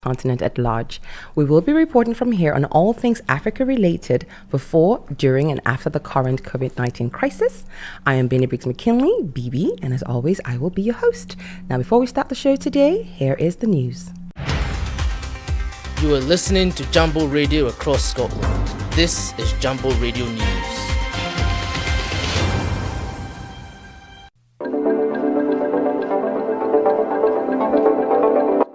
continent at large. We will be reporting from here on all things Africa related before, during, and after the current COVID-19 crisis. I am Benny Briggs McKinley, BB, and as always, I will be your host. Now, before we start the show today, here is the news. You are listening to Jambo Radio across Scotland. This is Jambo Radio News.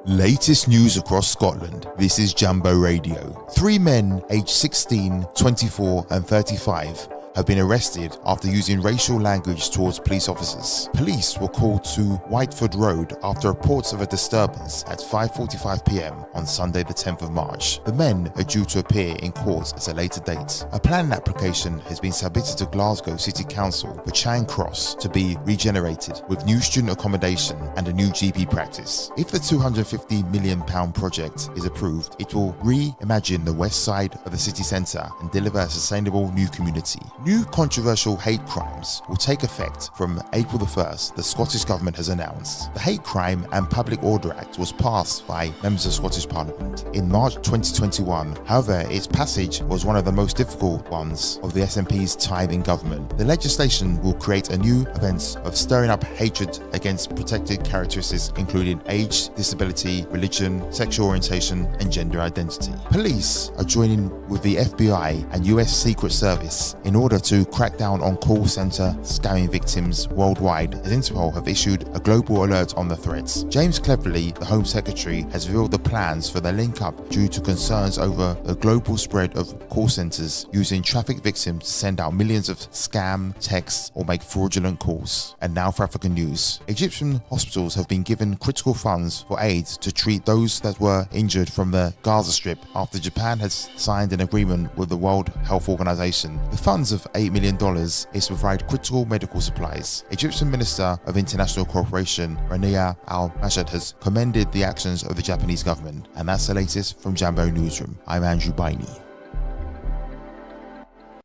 Latest news across Scotland. This is Jambo Radio. 3 men aged 16, 24 and 35 have been arrested after using racial language towards police officers. Police were called to Whiteford Road after reports of a disturbance at 5:45 p.m. on Sunday the 10th of March. The men are due to appear in court at a later date. A planning application has been submitted to Glasgow City Council for Charing Cross to be regenerated with new student accommodation and a new GP practice. If the £250 million project is approved, it will reimagine the west side of the city centre and deliver a sustainable new community. New controversial hate crimes will take effect from April the 1st, the Scottish Government has announced. The Hate Crime and Public Order Act was passed by members of Scottish Parliament in March 2021. However, its passage was one of the most difficult ones of the SNP's time in government. The legislation will create a new offence of stirring up hatred against protected characteristics including age, disability, religion, sexual orientation and gender identity. Police are joining with the FBI and US Secret Service in order to crack down on call centre scamming victims worldwide, as Interpol have issued a global alert on the threats. James Cleverly, the Home Secretary, has revealed the plans for the link-up due to concerns over a global spread of call centres using trafficked victims to send out millions of scam texts or make fraudulent calls. And now for African news. Egyptian hospitals have been given critical funds for aid to treat those that were injured from the Gaza Strip after Japan has signed an agreement with the World Health Organization. The funds of $8 million is to provide critical medical supplies. Egyptian Minister of International Cooperation Rania Al-Mashad has commended the actions of the Japanese government. And that's the latest from Jambo Newsroom. I'm Andrew Bainey.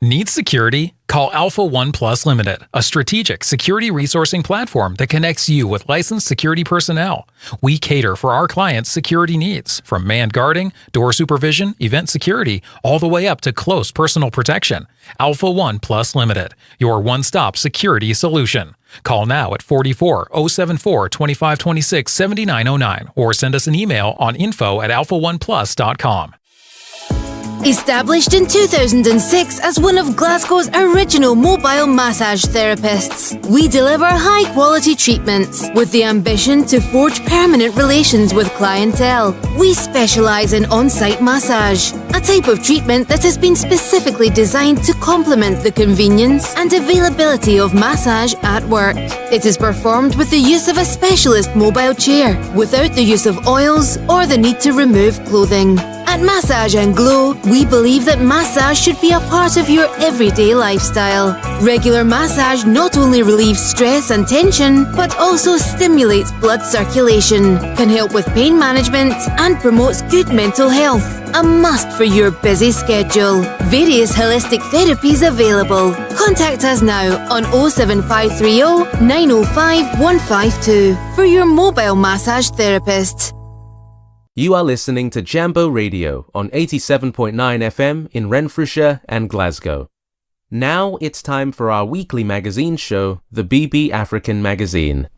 Need security? Call Alpha One Plus Limited, a strategic security resourcing platform that connects you with licensed security personnel. We cater for our clients' security needs, from manned guarding, door supervision, event security, all the way up to close personal protection. Alpha One Plus Limited, your one-stop security solution. Call now at 44-074-2526-7909 or send us an email on info@alphaoneplus.com. Established in 2006 as one of Glasgow's original mobile massage therapists, we deliver high-quality treatments with the ambition to forge permanent relations with clientele. We specialise in on-site massage, a type of treatment that has been specifically designed to complement the convenience and availability of massage at work. It is performed with the use of a specialist mobile chair, without the use of oils or the need to remove clothing. At Massage & Glow, we believe that massage should be a part of your everyday lifestyle. Regular massage not only relieves stress and tension, but also stimulates blood circulation, can help with pain management, and promotes good mental health. A must for your busy schedule. Various holistic therapies available. Contact us now on 07530 905 152 for your mobile massage therapist. You are listening to Jambo Radio on 87.9 FM in Renfrewshire and Glasgow. Now it's time for our weekly magazine show, the BB African Magazine.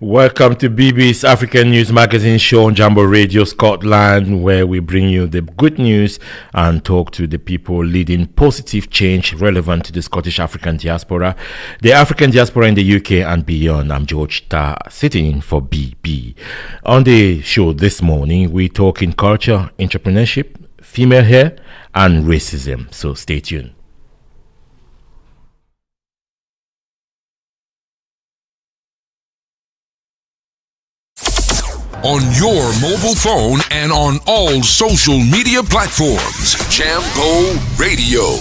Welcome to BB's African News Magazine show on Jambo Radio Scotland, where we bring you the good news and talk to the people leading positive change relevant to the Scottish African diaspora, the African diaspora in the UK and beyond. I'm George Ta, sitting in for BB. On the show this morning, we talk in culture, entrepreneurship, female hair and racism. So stay tuned. On your mobile phone and on all social media platforms. Jambo Radio.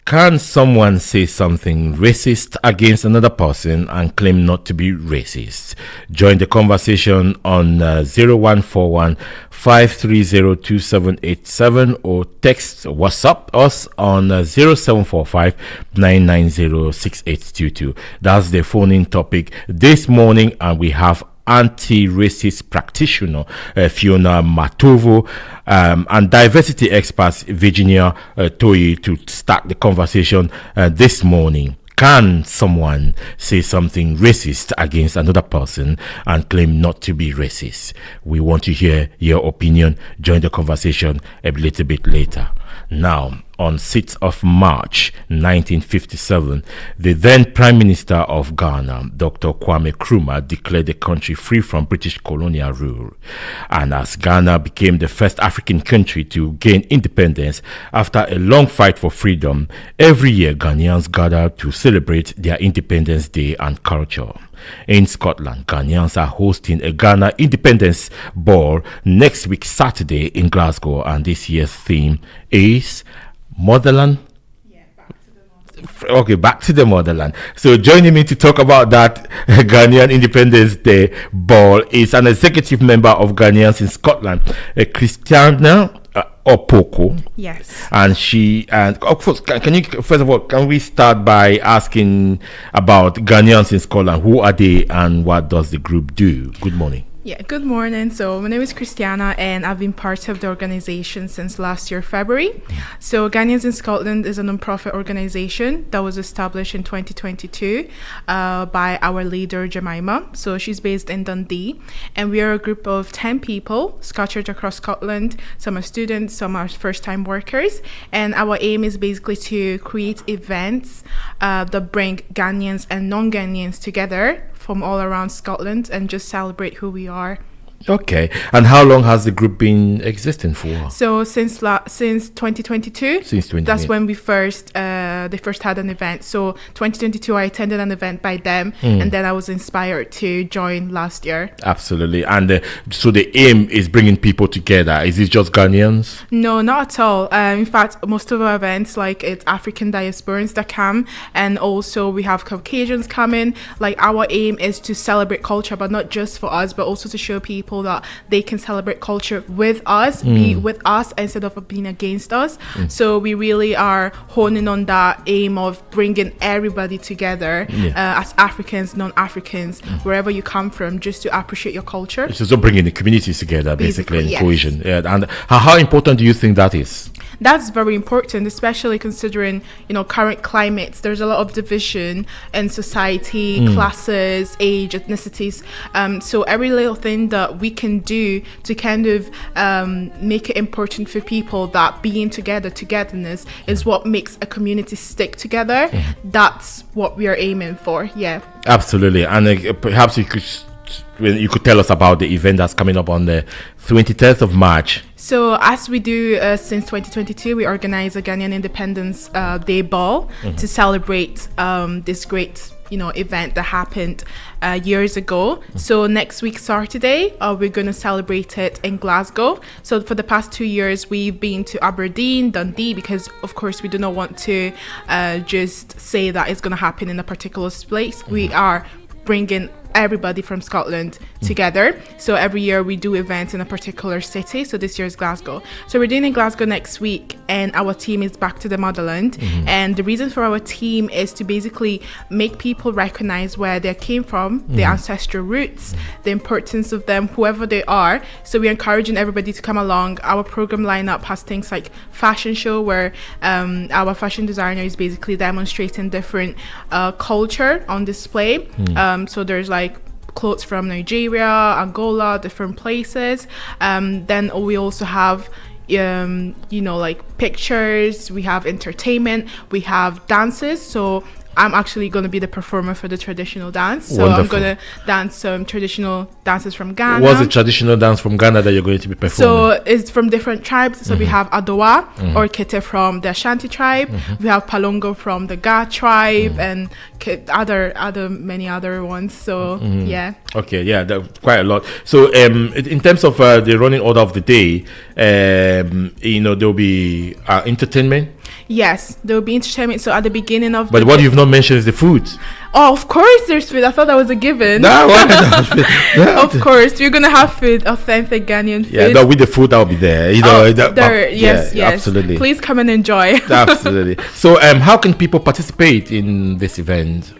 Can someone say something racist against another person and claim not to be racist? Join the conversation on 0141 530 2787 or text WhatsApp us on 0745 990 6822. That's the phone-in topic this morning, and we have anti-racist practitioner Fiona Matovo and diversity experts Virginia Toyi to start the conversation this morning. Can someone say something racist against another person and claim not to be racist? We want to hear your opinion. Join the conversation a little bit later. Now, on 6th of March 1957, the then Prime Minister of Ghana, Dr. Kwame Nkrumah, declared the country free from British colonial rule. And as Ghana became the first African country to gain independence after a long fight for freedom, every year Ghanaians gather to celebrate their Independence Day and culture. In Scotland, Ghanaians are hosting a Ghana Independence Ball next week Saturday in Glasgow, and this year's theme is Motherland. Okay, back to the motherland. So joining me to talk about that Ghanaian Independence Day Ball is an executive member of Ghanaians in Scotland, Christiana Opoko. Yes. And of course, can we start by asking about Ghanaians in Scotland? Who are they and what does the group do? Good morning. Yeah, good morning. So my name is Christiana and I've been part of the organization since last year, February. So Ghanaians in Scotland is a non-profit organization that was established in 2022 by our leader, Jemima. So she's based in Dundee. And we are a group of 10 people scattered across Scotland. Some are students, some are first-time workers. And our aim is basically to create events that bring Ghanaians and non-Ghanaians together from all around Scotland and just celebrate who we are. Okay. And how long has the group been existing for? So since 2022. Since 2022. That's when we they first had an event. So 2022, I attended an event by them, and then I was inspired to join last year. Absolutely. And so the aim is bringing people together. Is it just Ghanaians? No, not at all. In fact, most of our events, like it's African diasporans that come, and also we have Caucasians coming. Like our aim is to celebrate culture, but not just for us, but also to show people that they can celebrate culture with us, be with us instead of being against us. So we really are honing on that aim of bringing everybody together as Africans, non-Africans, wherever you come from, just to appreciate your culture. It's also bringing the communities together, basically, in yes. cohesion. Yeah. And how important do you think that is? That's very important, especially considering, current climates. There's a lot of division in society, classes, age, ethnicities. So every little thing that we can do to kind of make it important for people that being together, togetherness is what makes a community stick together. That's what we are aiming for. Yeah. Absolutely. And perhaps you could tell us about the event that's coming up on the 23rd of March. So as we do since 2022, we organize a Ghanaian Independence Day Ball to celebrate this great event that happened years ago. So next week Saturday we're going to celebrate it in Glasgow. So for the past 2 years we've been to Aberdeen, Dundee, because of course we do not want to just say that it's going to happen in a particular place. We are bringing everybody from Scotland together. So every year we do events in a particular city. So this year is Glasgow. So we're doing in Glasgow next week, and our team is back to the motherland. And the reason for our team is to basically make people recognize where they came from, their ancestral roots, the importance of them, whoever they are. So we're encouraging everybody to come along. Our program lineup has things like fashion show, where our fashion designer is basically demonstrating different culture on display. So there's like clothes from Nigeria, Angola, different places. Then we also have like pictures, we have entertainment, we have dances. So I'm actually going to be the performer for the traditional dance. So wonderful. I'm going to dance some traditional dances from Ghana. What's the traditional dance from Ghana that you're going to be performing? So it's from different tribes. So we have Adowa or Kete from the Ashanti tribe. We have Palongo from the Ga tribe and many other ones. So yeah. Okay, yeah, that's quite a lot. So in terms of the running order of the day, there'll be entertainment. Yes, there will be entertainment. So at the beginning of what you've not mentioned is the food. Oh, of course there's food. I thought that was a given. Of course, we're going to have food, authentic Ghanaian food. Yeah, no, with the food I'll be there. Yes. Absolutely. Please come and enjoy. Absolutely. So how can people participate in this event?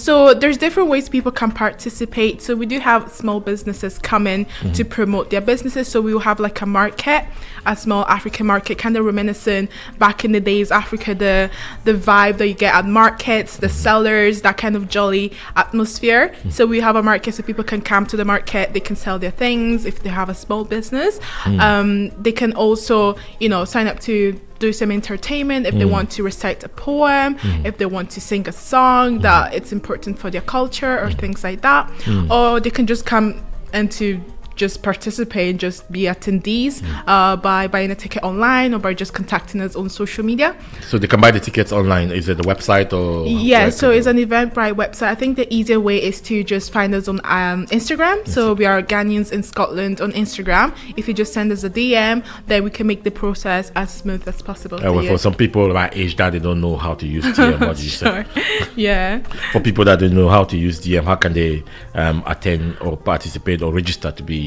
So there's different ways people can participate. So we do have small businesses come in to promote their businesses. So we will have like a market, a small African market, kind of reminiscent back in the days, Africa, the vibe that you get at markets, the sellers, that kind of jolly atmosphere. So we have a market so people can come to the market, they can sell their things if they have a small business. They can also, sign up to do some entertainment if they want to recite a poem, if they want to sing a song that it's important for their culture or things like that. Or they can just come and to just participate, just be attendees by buying a ticket online or by just contacting us on social media. So they can buy the tickets online. Is it the website or? Yeah, so it's an Eventbrite website. I think the easier way is to just find us on Instagram. So we are Ghanaians in Scotland on Instagram. If you just send us a DM, then we can make the process as smooth as possible. For some people my age that they don't know how to use DM, what do you say? Yeah. For people that don't know how to use DM, how can they attend or participate or register to be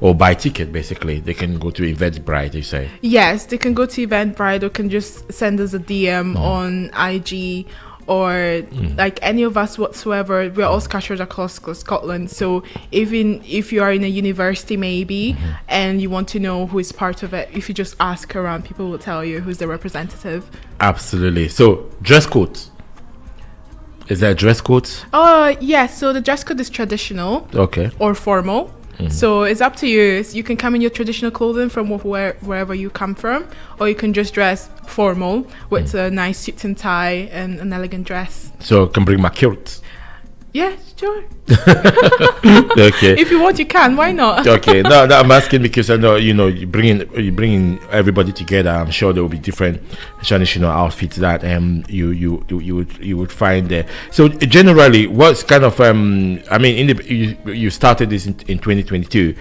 or buy ticket? Basically, they can go to Eventbrite, you say? Yes, they can go to Eventbrite or can just send us a DM on IG or like any of us whatsoever. We're all scattered across Scotland. So even if you are in a university maybe and you want to know who is part of it, if you just ask around, people will tell you who's the representative. Absolutely. So dress code. Is there a dress code? Yes. So the dress code is traditional. Okay. Or formal. So it's up to you. You can come in your traditional clothing from wherever you come from, or you can just dress formal with a nice suit and tie and an elegant dress. So I can bring my kilt. Yeah, sure. Okay. If you want, you can. Why not? Okay. No, I'm asking because I know you bringing everybody together. I'm sure there will be different traditional outfits that you would find there. So generally, what's kind of you started this in 2022.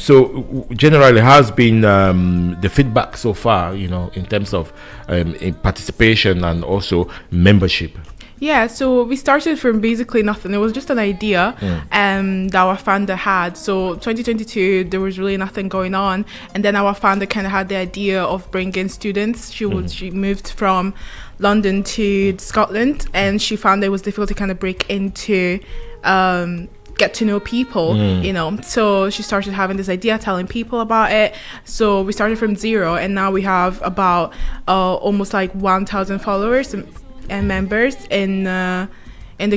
So generally, how's been the feedback so far? In terms of in participation and also membership. Yeah, so we started from basically nothing. It was just an idea that our founder had. So 2022, there was really nothing going on. And then our founder kind of had the idea of bringing students. She moved from London to Scotland, and she found it was difficult to kind of break into get to know people, So she started having this idea, telling people about it. So we started from zero, and now we have about almost like 1,000 followers and members in the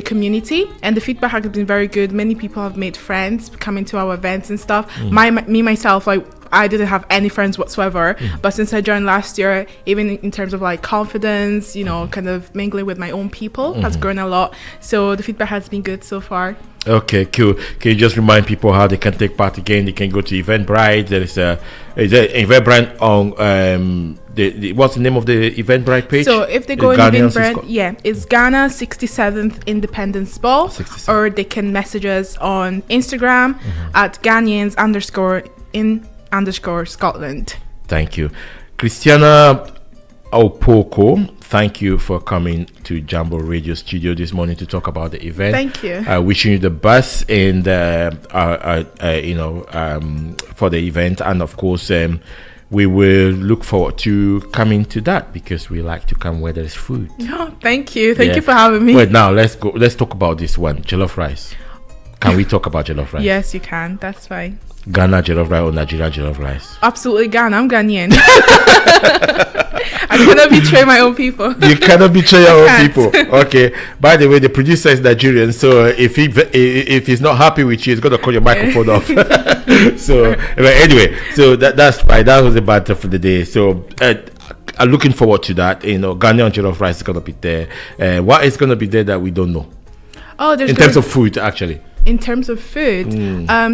community, and the feedback has been very good. Many people have made friends coming to our events and stuff. Myself, I didn't have any friends whatsoever, but since I joined last year, even in terms of like confidence, kind of mingling with my own people has grown a lot. So the feedback has been good so far. Okay, cool. Can you just remind people how they can take part again? They can go to Eventbrite. There is Eventbrite on what's the name of the Eventbrite page? So if they go in Eventbrite, it's Ghana 67th Independence Ball, or they can message us on Instagram at Ghanaians_in_Scotland. Thank you. Christiana Opoko, thank you for coming to Jambo Radio Studio this morning to talk about the event. Thank you. Wishing you the best and for the event, and of course we will look forward to coming to that because we like to come where there is food. Oh, thank you you for having me. Wait, now let's talk about this one, jollof rice. Can we talk about jollof rice? Yes, you can. That's fine. Ghana jollof rice or Nigeria jollof rice? Absolutely Ghana. I'm Ghanaian. I cannot betray my own people. You cannot betray your own people. Okay. By the way, the producer is Nigerian, so if he's not happy with you, he's gonna call your microphone off. So anyway, so that's fine. That was the banter for the day. So I'm looking forward to that. Ghanaian jollof rice is gonna be there. What is gonna be there that we don't know? In terms of food, actually. In terms of food,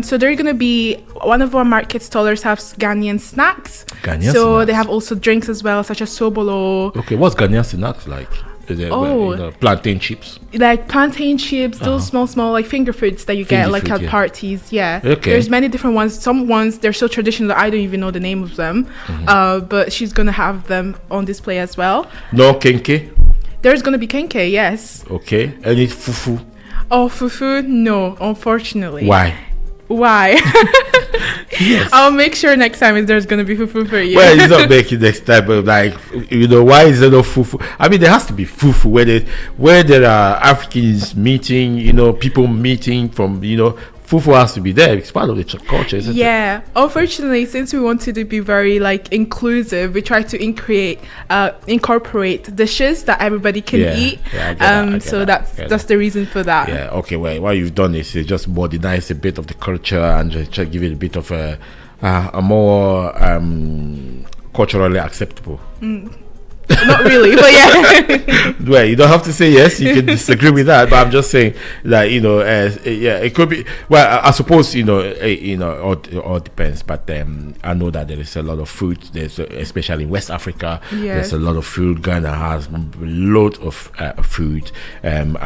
so they're going to be, one of our market stallers have Ghanaian snacks. They have also drinks as well, such as sobolo. Okay, what's Ghanaian snacks like? Is it plantain chips? Like plantain chips, those small like finger foods that you get like at parties. Yeah. Okay. There's many different ones. Some ones, they're so traditional that I don't even know the name of them. But she's going to have them on display as well. No kenke? There's going to be kenke, yes. Okay. Any fufu? Oh, fufu? No, unfortunately. Why? Yes. I'll make sure next time there's going to be fufu for you. Well, it's not making next time, but like, why is there no fufu? I mean, there has to be fufu where there are Africans meeting, people meeting from, fufu has to be there. It's part of the culture, isn't it? Unfortunately, since we wanted to be very inclusive, we try to incorporate dishes that everybody can eat. That's the reason for that. Yeah. Okay. Well, what you've done is just modernize a bit of the culture and just try to give it a bit of a more culturally acceptable. Not really, but yeah. Well, you don't have to say yes. You can disagree with that, but I'm just saying that it could be. Well, I suppose all depends. But I know that there is a lot of food. There's especially in West Africa. Yes. There's a lot of food. Ghana has a lot of food, and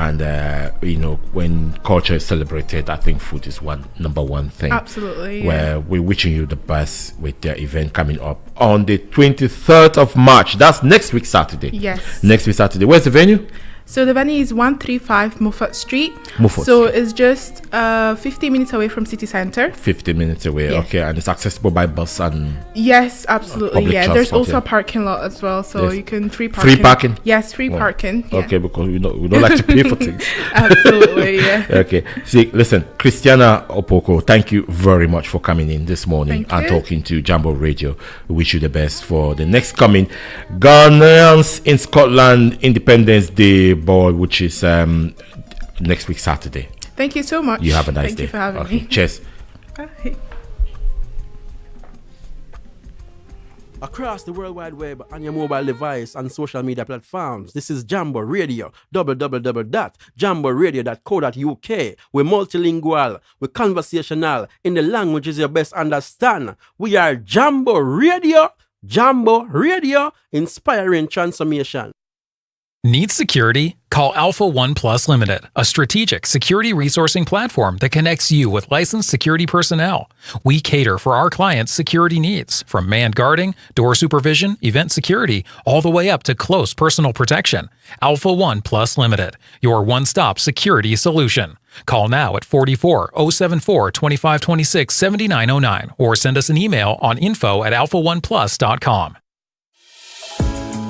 when culture is celebrated, I think food is number one thing. Absolutely. Where we're wishing you the best with the event coming up on the 23rd of March. That's next week Saturday. Yes. Next week Saturday. Where's the venue? So the venue is 135 Moffat Street. It's just 15 minutes away from city centre. 15 minutes away, yes. Okay. And it's accessible by bus and... Yes, absolutely, yeah. There's also a parking lot as well, so you can free parking. Free parking? Yes, free parking. Yeah. Okay, because we don't like to pay for things. Absolutely, yeah. Okay. See, listen, Christiana Opoko, thank you very much for coming in this morning and talking to Jambo Radio. We wish you the best for the next coming Ghanaians in Scotland Independence Day ball, which is next week Saturday. Thank you so much. You have a nice day. Thank you for having me. Cheers. Bye. Across the World Wide Web on your mobile device and social media platforms, this is Jambo Radio, www.jamboradio.co.uk. We're multilingual, we're conversational, in the languages you best understand. We are Jambo Radio, inspiring transformation. Need security? Call Alpha One Plus Limited, a strategic security resourcing platform that connects you with licensed security personnel. We cater for our clients' security needs, from manned guarding, door supervision, event security, all the way up to close personal protection. Alpha One Plus Limited, your one-stop security solution. Call now at 44-074-2526-7909 or send us an email on info@alphaoneplus.com.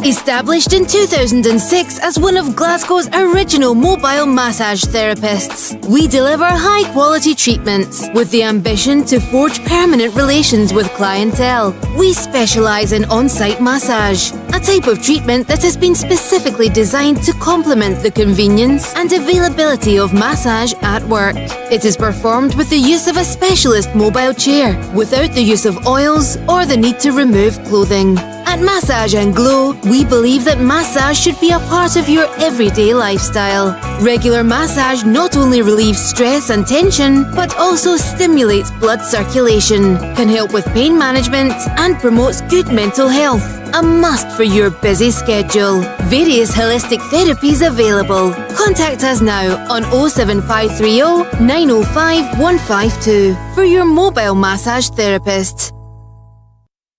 Established in 2006 as one of Glasgow's original mobile massage therapists, we deliver high-quality treatments with the ambition to forge permanent relations with clientele. We specialise in on-site massage, a type of treatment that has been specifically designed to complement the convenience and availability of massage at work. It is performed with the use of a specialist mobile chair, without the use of oils or the need to remove clothing. At Massage and Glow, we believe that massage should be a part of your everyday lifestyle. Regular massage not only relieves stress and tension, but also stimulates blood circulation, can help with pain management, and promotes good mental health. A must for your busy schedule. Various holistic therapies available. Contact us now on 07530 905 152 for your mobile massage therapist.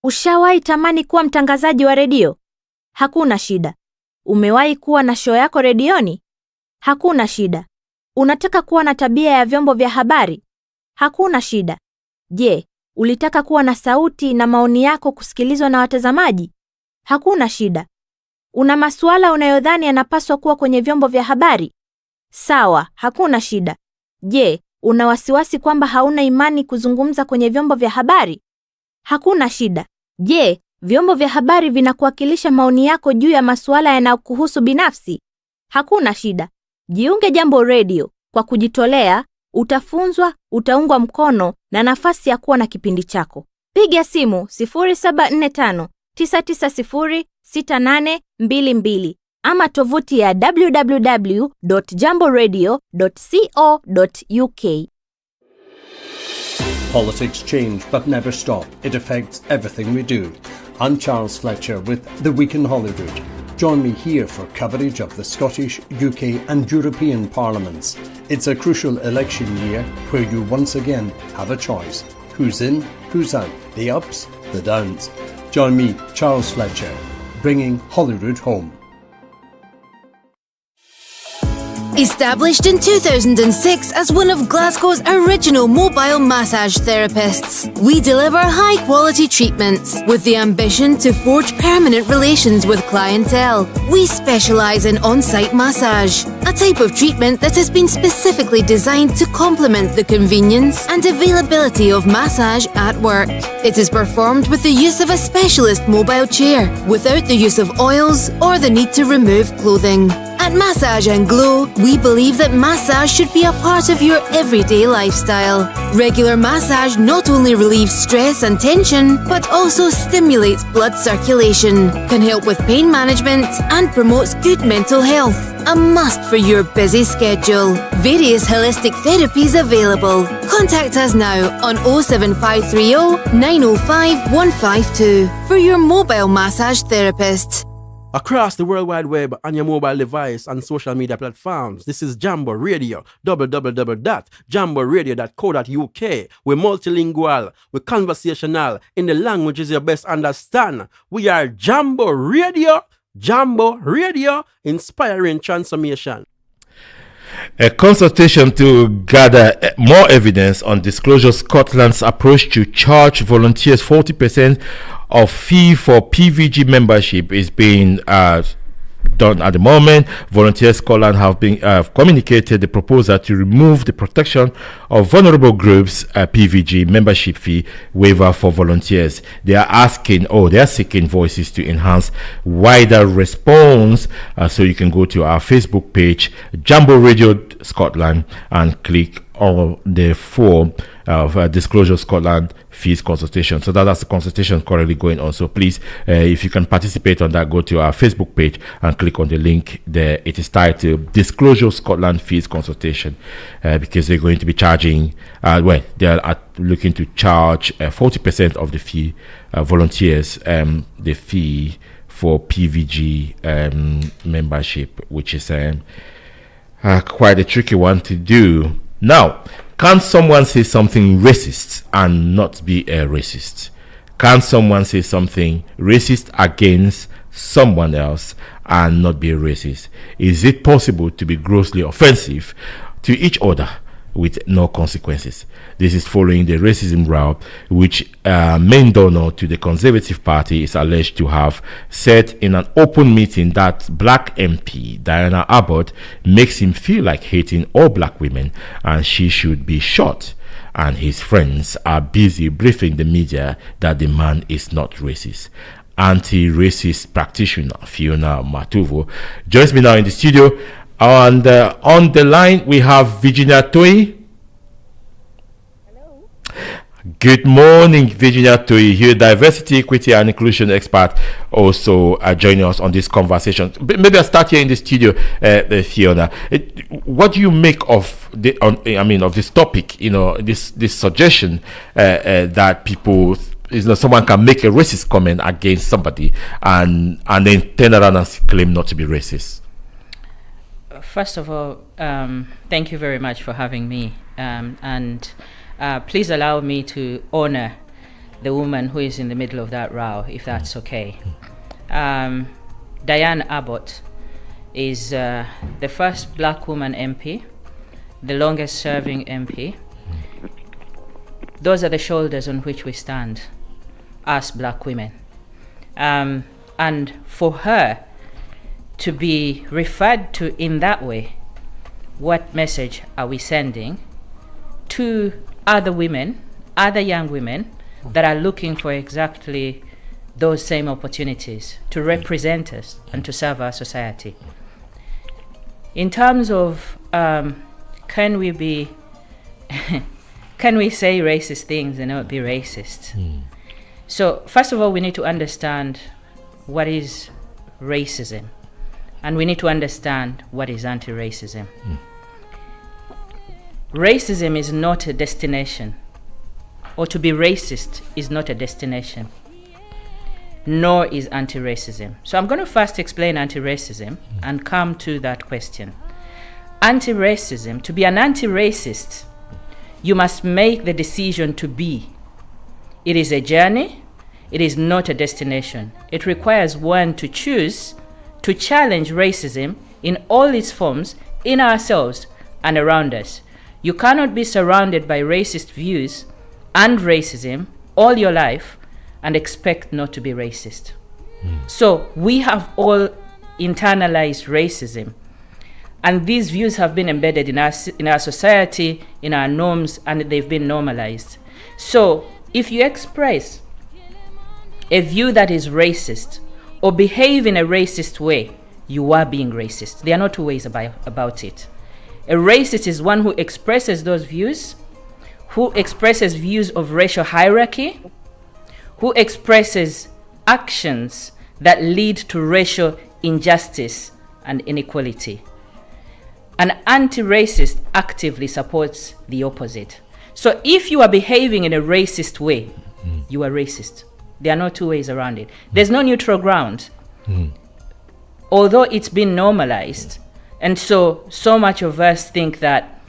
Ushawahi tamani kuwa mtangazaji wa redio? Hakuna shida. Umewahi kuwa na show yako redioni? Hakuna shida. Unataka kuwa na tabia ya vyombo vya habari? Hakuna shida. Je, ulitaka kuwa na sauti na maoni yako kusikilizwa na watazamaji? Hakuna shida. Una masuala unayodhani yanapaswa kuwa kwenye vyombo vya habari? Sawa, hakuna shida. Je, una wasiwasi kwamba hauna imani kuzungumza kwenye vyombo vya habari? Hakuna shida. Je, vyombo vya habari vinakuwakilisha maoni yako juu ya masuala yanayokuhusu binafsi? Hakuna shida. Jiunge Jambo Radio. Kwa kujitolea, utafunzwa, utaungwa mkono na nafasi ya kuwa na kipindi chako. Piga simu 0745 990 6822 ama tovuti ya www.jamboradio.co.uk. Politics change but never stop. It affects everything we do. I'm Charles Fletcher with The Week in Holyrood. Join me here for coverage of the Scottish, UK and European Parliaments. It's a crucial election year where you once again have a choice. Who's in, who's out, the ups, the downs. Join me, Charles Fletcher, bringing Holyrood home. Established in 2006 as one of Glasgow's original mobile massage therapists, we deliver high-quality treatments with the ambition to forge permanent relations with clientele. We specialise in on-site massage, a type of treatment that has been specifically designed to complement the convenience and availability of massage at work. It is performed with the use of a specialist mobile chair, without the use of oils or the need to remove clothing. At Massage and Glow, we believe that massage should be a part of your everyday lifestyle. Regular massage not only relieves stress and tension, but also stimulates blood circulation, can help with pain management, and promotes good mental health. A must for your busy schedule. Various holistic therapies available. Contact us now on 07530 905 152 for your mobile massage therapist. Across the World Wide Web on your mobile device and social media platforms, this is Jambo Radio, www.jamboradio.co.uk. We're multilingual, we're conversational, in the languages you best understand. We are Jambo Radio, inspiring transformation. A consultation to gather more evidence on Disclosure Scotland's approach to charge volunteers 40% of fee for PVG membership is being done at the moment. Volunteers Scotland have been communicated the proposal to remove the protection of vulnerable groups PVG membership fee waiver for volunteers. They are seeking voices to enhance wider response. So you can go to our Facebook page, Jambo Radio Scotland, and click on the form of Disclosure Scotland fees consultation. So that's the consultation currently going on. So please, if you can participate on that, go to our Facebook page and click on the link there. It is titled Disclosure Scotland fees consultation, because they're going to be charging, they are looking to charge 40% of the fee, volunteers, the fee for PVG membership, which is quite a tricky one to do. Now, can someone say something racist and not be a racist? Can someone say something racist against someone else and not be a racist? Is it possible to be grossly offensive to each other with no consequences? This is following the racism row, which main donor to the Conservative Party is alleged to have said in an open meeting that black MP Diana Abbott makes him feel like hating all black women and she should be shot. And his friends are busy briefing the media that the man is not racist. Anti-racist practitioner Fiona Matuvo joins me now in the studio. And on the line, we have Virginia Toy. Hello. Good morning, Virginia Toy. Here, diversity, equity, and inclusion expert, also joining us on this conversation. Maybe I'll start here in the studio, Fiona. What do you make of of this topic? This suggestion that people, someone can make a racist comment against somebody and then turn around and claim not to be racist. First of all, thank you very much for having me, and please allow me to honor the woman who is in the middle of that row, if that's okay. Diane Abbott is the first black woman MP, the longest serving MP. Those are the shoulders on which we stand as black women. And for her to be referred to in that way, what message are we sending to other women, other young women that are looking for exactly those same opportunities to represent us and to serve our society? In terms of can we say racist things and not be racist? So first of all, we need to understand what is racism. And we need to understand what is anti-racism. Racism is not a destination, or to be racist is not a destination, nor is anti-racism. So I'm going to first explain anti-racism and come to that question. Anti-racism, to be an anti-racist, you must make the decision to be. It is a journey, it is not a destination. It requires one to choose to challenge racism in all its forms in ourselves and around us. You cannot be surrounded by racist views and racism all your life and expect not to be racist. So we have all internalized racism, and these views have been embedded in our society, in our norms, and they've been normalized. So if you express a view that is racist or behave in a racist way, you are being racist. There are no two ways about it. A racist is one who expresses those views, who expresses views of racial hierarchy, who expresses actions that lead to racial injustice and inequality. An anti-racist actively supports the opposite. So if you are behaving in a racist way, you are racist. There are no two ways around it. There's no neutral ground. Although it's been normalized, and so much of us think that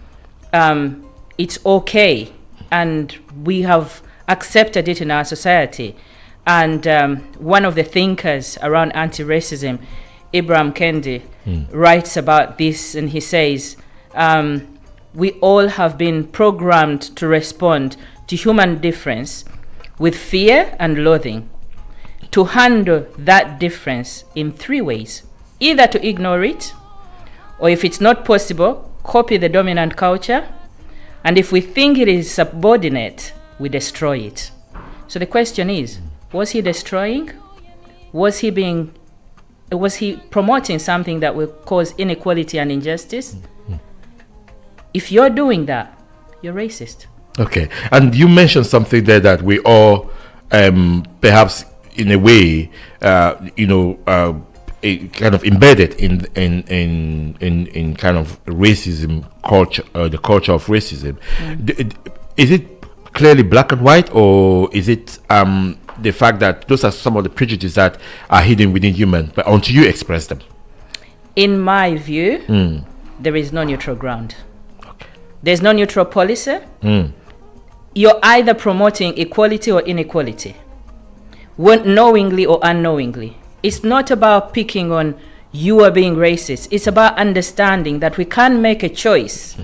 it's okay, and we have accepted it in our society. And one of the thinkers around anti-racism, Ibram Kendi, writes about this, and he says, we all have been programmed to respond to human difference with fear and loathing, to handle that difference in three ways: either to ignore it, or if it's not possible, copy the dominant culture, and if we think it is subordinate, we destroy it. So the question is, was he destroying? Was he promoting something that will cause inequality and injustice? If you're doing that, you're racist. Okay. And you mentioned something there that we all, perhaps in a way, kind of embedded in kind of racism culture, the culture of racism. Is it clearly black and white, or is it the fact that those are some of the prejudices that are hidden within human, but until you express them? In my view, there is no neutral ground. Okay. There's no neutral policy. You're either promoting equality or inequality, knowingly or unknowingly. It's not about picking on you are being racist. It's about understanding that we can make a choice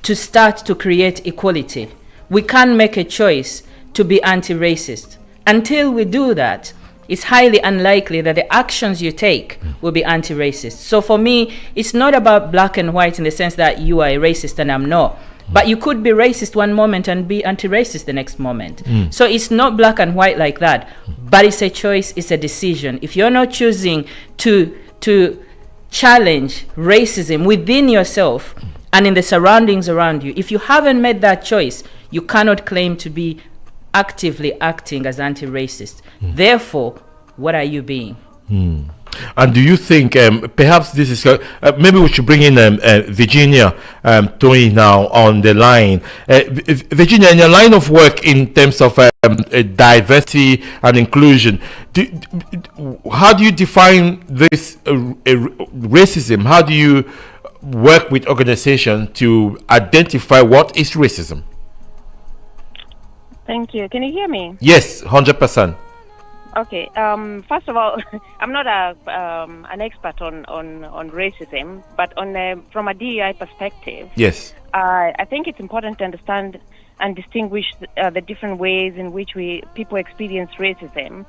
to start to create equality. We can make a choice to be anti-racist. Until we do that, it's highly unlikely that the actions you take will be anti-racist. So for me, it's not about black and white in the sense that you are a racist and I'm not. But you could be racist one moment and be anti-racist the next moment. So it's not black and white like that, but it's a choice, it's a decision. If you're not choosing to challenge racism within yourself and in the surroundings around you, if you haven't made that choice, you cannot claim to be actively acting as anti-racist. Therefore, what are you being? And do you think perhaps this is maybe we should bring in Virginia Tony now on the line. Virginia, in your line of work in terms of diversity and inclusion, how do you define this racism? How do you work with organizations to identify what is racism? Thank you. Can you hear me? Yes, 100%. Okay. First of all, I'm not an expert on racism, but from a DEI perspective, yes, I think it's important to understand and distinguish the different ways in which people experience racism.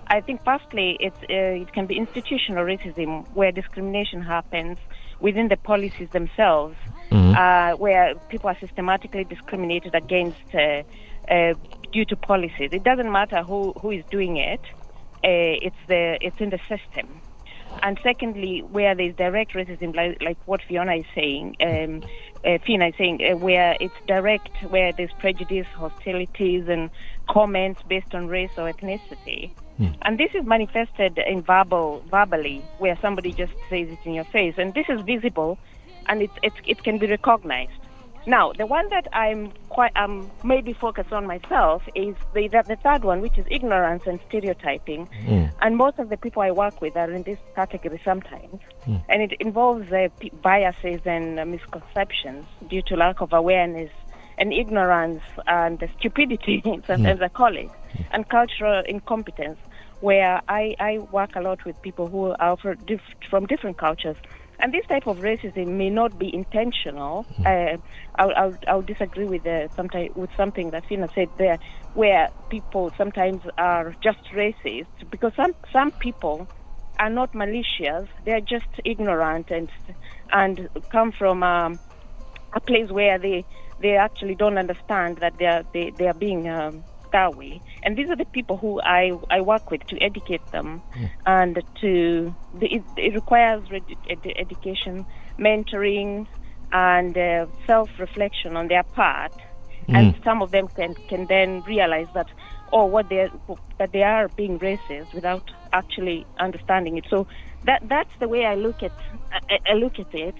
I think firstly, it can be institutional racism, where discrimination happens within the policies themselves, where people are systematically discriminated against due to policies. It doesn't matter who is doing it. It's in the system. And secondly, where there's direct racism, like what Fiona is saying, Fina is saying, where it's direct, where there's prejudice, hostilities, and comments based on race or ethnicity. And this is manifested in verbally, where somebody just says it in your face, and this is visible, and it can be recognized. Now, the one that I'm maybe focused on myself is the third one, which is ignorance and stereotyping. And most of the people I work with are in this category sometimes. And it involves biases and misconceptions due to lack of awareness and ignorance and stupidity, sometimes I call it, and cultural incompetence, where I work a lot with people who are from different cultures. And this type of racism may not be intentional. I'll disagree with something that Fina said there, where people sometimes are just racist because some people are not malicious. They are just ignorant and come from a place where they actually don't understand that they are being that way. And these are the people who I work with to educate them, and it requires education, mentoring, and self-reflection on their part. And some of them can then realize that that they are being racist without actually understanding it. So that's the way I look at it.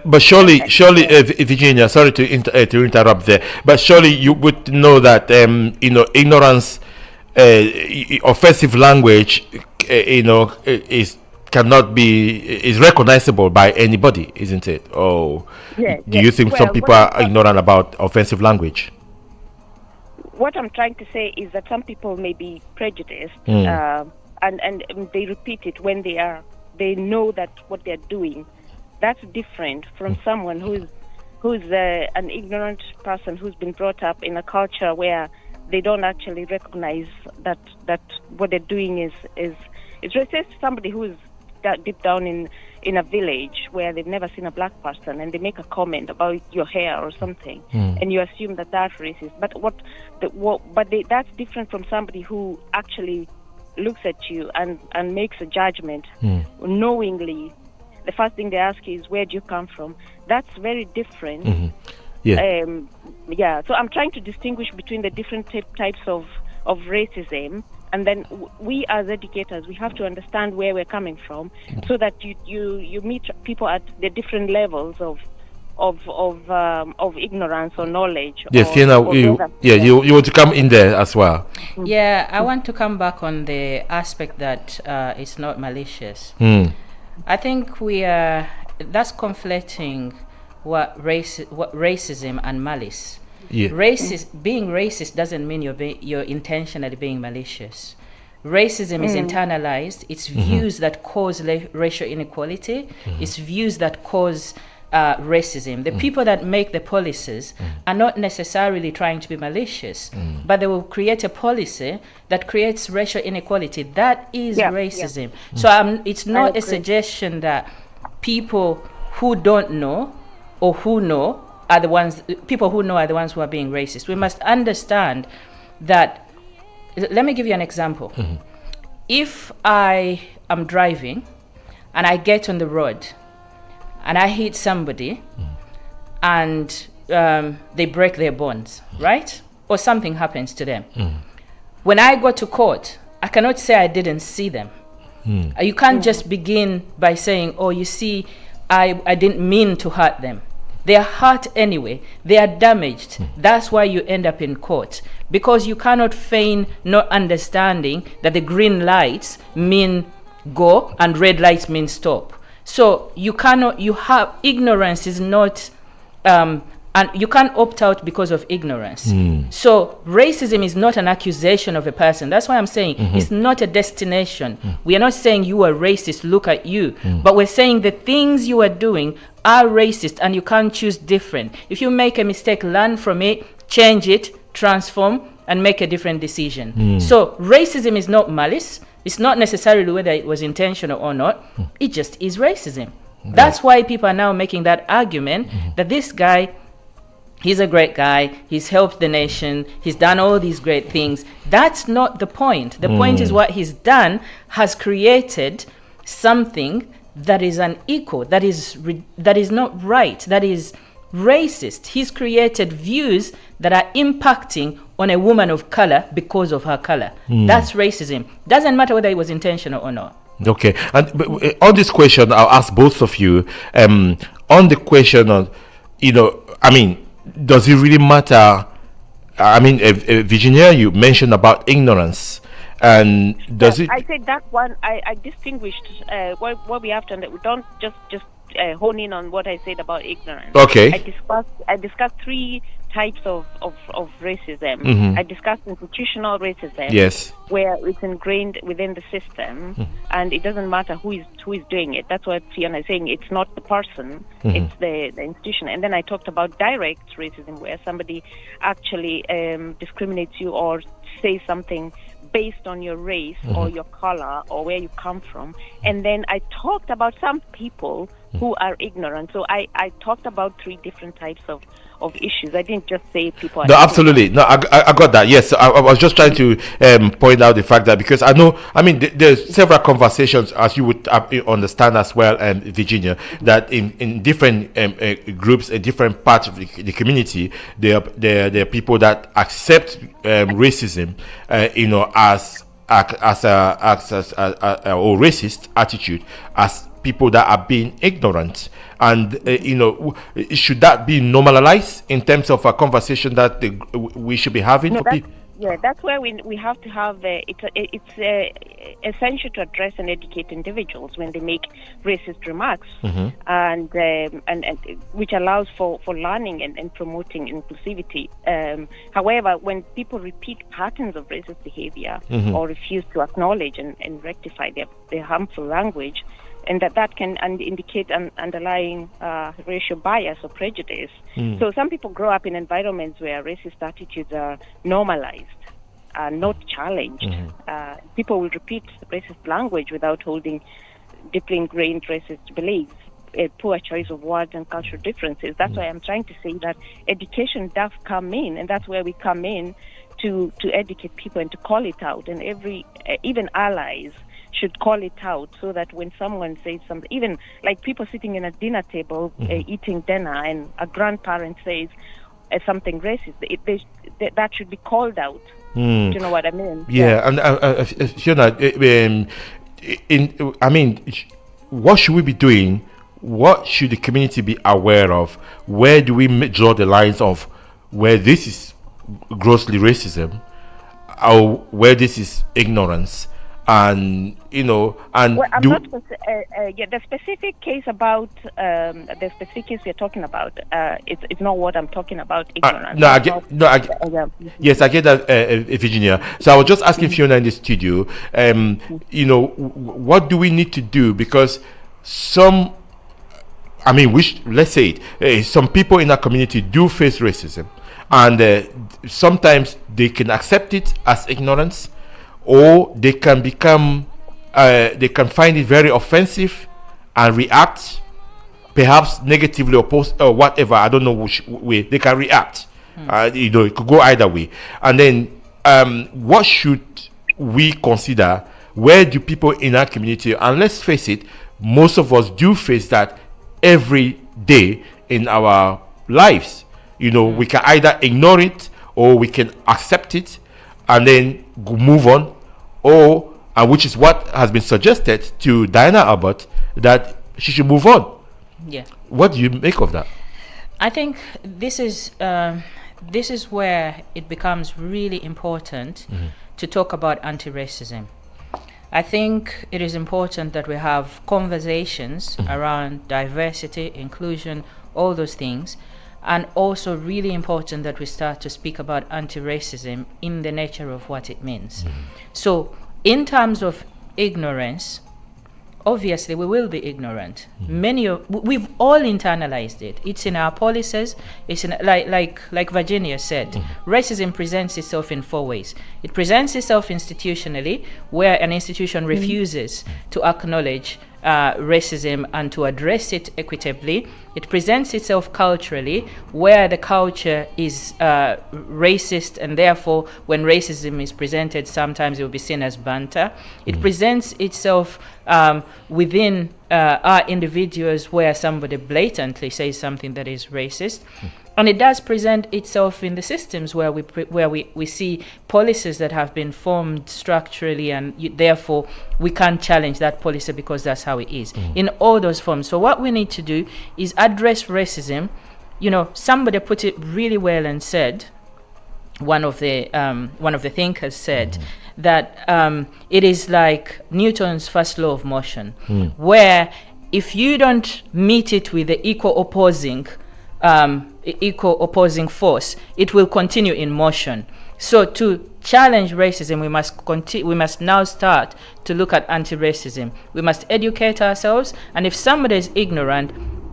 But surely, Virginia, sorry to interrupt there, but surely you would know that ignorance, offensive language, is recognizable by anybody, isn't it? Do you think some people are ignorant about offensive language? What I'm trying to say is that some people may be prejudiced, and they repeat it when they know that what they're doing. That's different from someone who's an ignorant person who's been brought up in a culture where they don't actually recognize that what they're doing is racist. Somebody who's deep down in a village where they've never seen a black person and they make a comment about your hair or something, and you assume that that's racist. But that's different from somebody who actually looks at you and makes a judgment knowingly. The first thing they ask is, where do you come from? That's very different. So I'm trying to distinguish between the different types of racism, and then we as educators, we have to understand where we're coming from, so that you meet people at the different levels of ignorance or knowledge. Yes, you want to come in there as well. Yeah, I want to come back on the aspect that it's not malicious. I think that's conflating what racism and malice. Yeah. Being racist doesn't mean you're intentionally being malicious. Racism is internalized. It's views that cause racial inequality. It's views that cause racism. The people that make the policies are not necessarily trying to be malicious, but they will create a policy that creates racial inequality. That is racism. So it's not a suggestion that people who don't know or who know are the ones who are being racist. We must understand that. Let me give you an example. If I am driving and I get on the road and I hit somebody and they break their bones, right? Or something happens to them. When I go to court, I cannot say I didn't see them. You can't just begin by saying, oh, you see, I didn't mean to hurt them. They are hurt anyway. They are damaged. That's why you end up in court. Because you cannot feign not understanding that the green lights mean go and red lights mean stop. So ignorance is not, and you can't opt out because of ignorance. So racism is not an accusation of a person. That's why I'm saying it's not a destination. We are not saying you are racist, look at you. But we're saying the things you are doing are racist and you can't choose different. If you make a mistake, learn from it, change it, transform, and make a different decision. So racism is not malice. It's not necessarily whether it was intentional or not. It just is racism. That's why people are now making that argument that this guy, he's a great guy, he's helped the nation, he's done all these great things. That's not the point. The point is what he's done has created something that is unequal, that is not right, that is racist. He's created views that are impacting on a woman of color because of her color. That's racism. Doesn't matter whether it was intentional or not. Okay, and on this question, I'll ask both of you. On the question of, does it really matter? Virginia, you mentioned about ignorance. And does it? I said that one. I distinguished what we have to. We don't just hone in on what I said about ignorance. Okay. I discussed three types of racism. I discussed institutional racism, Yes. where it's ingrained within the system, and it doesn't matter who is doing it. That's what Fiona is saying. It's not the person, it's the institution. And then I talked about direct racism, where somebody actually discriminates you or says something based on your race or your color or where you come from. And then I talked about some people who are ignorant. So I talked about 3 different types of issues. I didn't just say people are No, absolutely. No, I got that. Yes, I was just trying to point out the fact that, because there's several conversations, as you would understand as well, Virginia, that in different groups, in different parts of the community, there are people that accept racism, as or racist attitude as people that are being ignorant. And should that be normalized in terms of a conversation that we should be having? Yeah, that's where we have to have it's essential to address and educate individuals when they make racist remarks, and which allows for learning and promoting inclusivity. However, when people repeat patterns of racist behavior or refuse to acknowledge and rectify their harmful language, and that can indicate an underlying racial bias or prejudice. So some people grow up in environments where racist attitudes are normalized, not challenged. People will repeat racist language without holding deeply ingrained racist beliefs. A poor choice of words and cultural differences. That's why I'm trying to say that education does come in, and that's where we come in to educate people and to call it out. And even allies should call it out, so that when someone says something, even like people sitting in a dinner table eating dinner, and a grandparent says something racist, that should be called out. Do you know what I mean? Yeah, and Fiona, what should we be doing? What should the community be aware of? Where do we draw the lines of where this is grossly racism, or where this is ignorance? And the specific case about the specific case we're talking about, it's not what I'm talking about. Ignorance. Yes, I get that, Virginia. So I was just asking Fiona in the studio, what do we need to do? Because some people in our community do face racism, and sometimes they can accept it as ignorance, or they can they can find it very offensive and react, perhaps negatively or whatever. I don't know which way they can react. It could go either way. And then what should we consider? Where do people in our community, and let's face it, most of us do face that every day in our lives. We can either ignore it, or we can accept it and then move on, and which is what has been suggested to Diana Abbott, that she should move on. Yeah. What do you make of that? I think this is where it becomes really important to talk about anti-racism. I think it is important that we have conversations around diversity, inclusion, all those things, and also really important that we start to speak about anti-racism in the nature of what it means. So in terms of ignorance, obviously we will be ignorant. We've all internalized it. It's in our policies. It's in, like Virginia said, racism presents itself in 4 ways. It presents itself institutionally, where an institution refuses to acknowledge racism and to address it equitably. It presents itself culturally, where the culture is racist, and therefore when racism is presented, sometimes it will be seen as banter. It presents itself within our individuals, where somebody blatantly says something that is racist. And it does present itself in the systems where we see policies that have been formed structurally, and therefore we can't challenge that policy because that's how it is in all those forms. So what we need to do is address racism. Somebody put it really well and said, one of the thinkers said that it is like Newton's first law of motion, where if you don't meet it with the equal opposing equal opposing force. It will continue in motion. So to challenge racism, we must now start to look at anti-racism. We must educate ourselves, and if somebody is ignorant,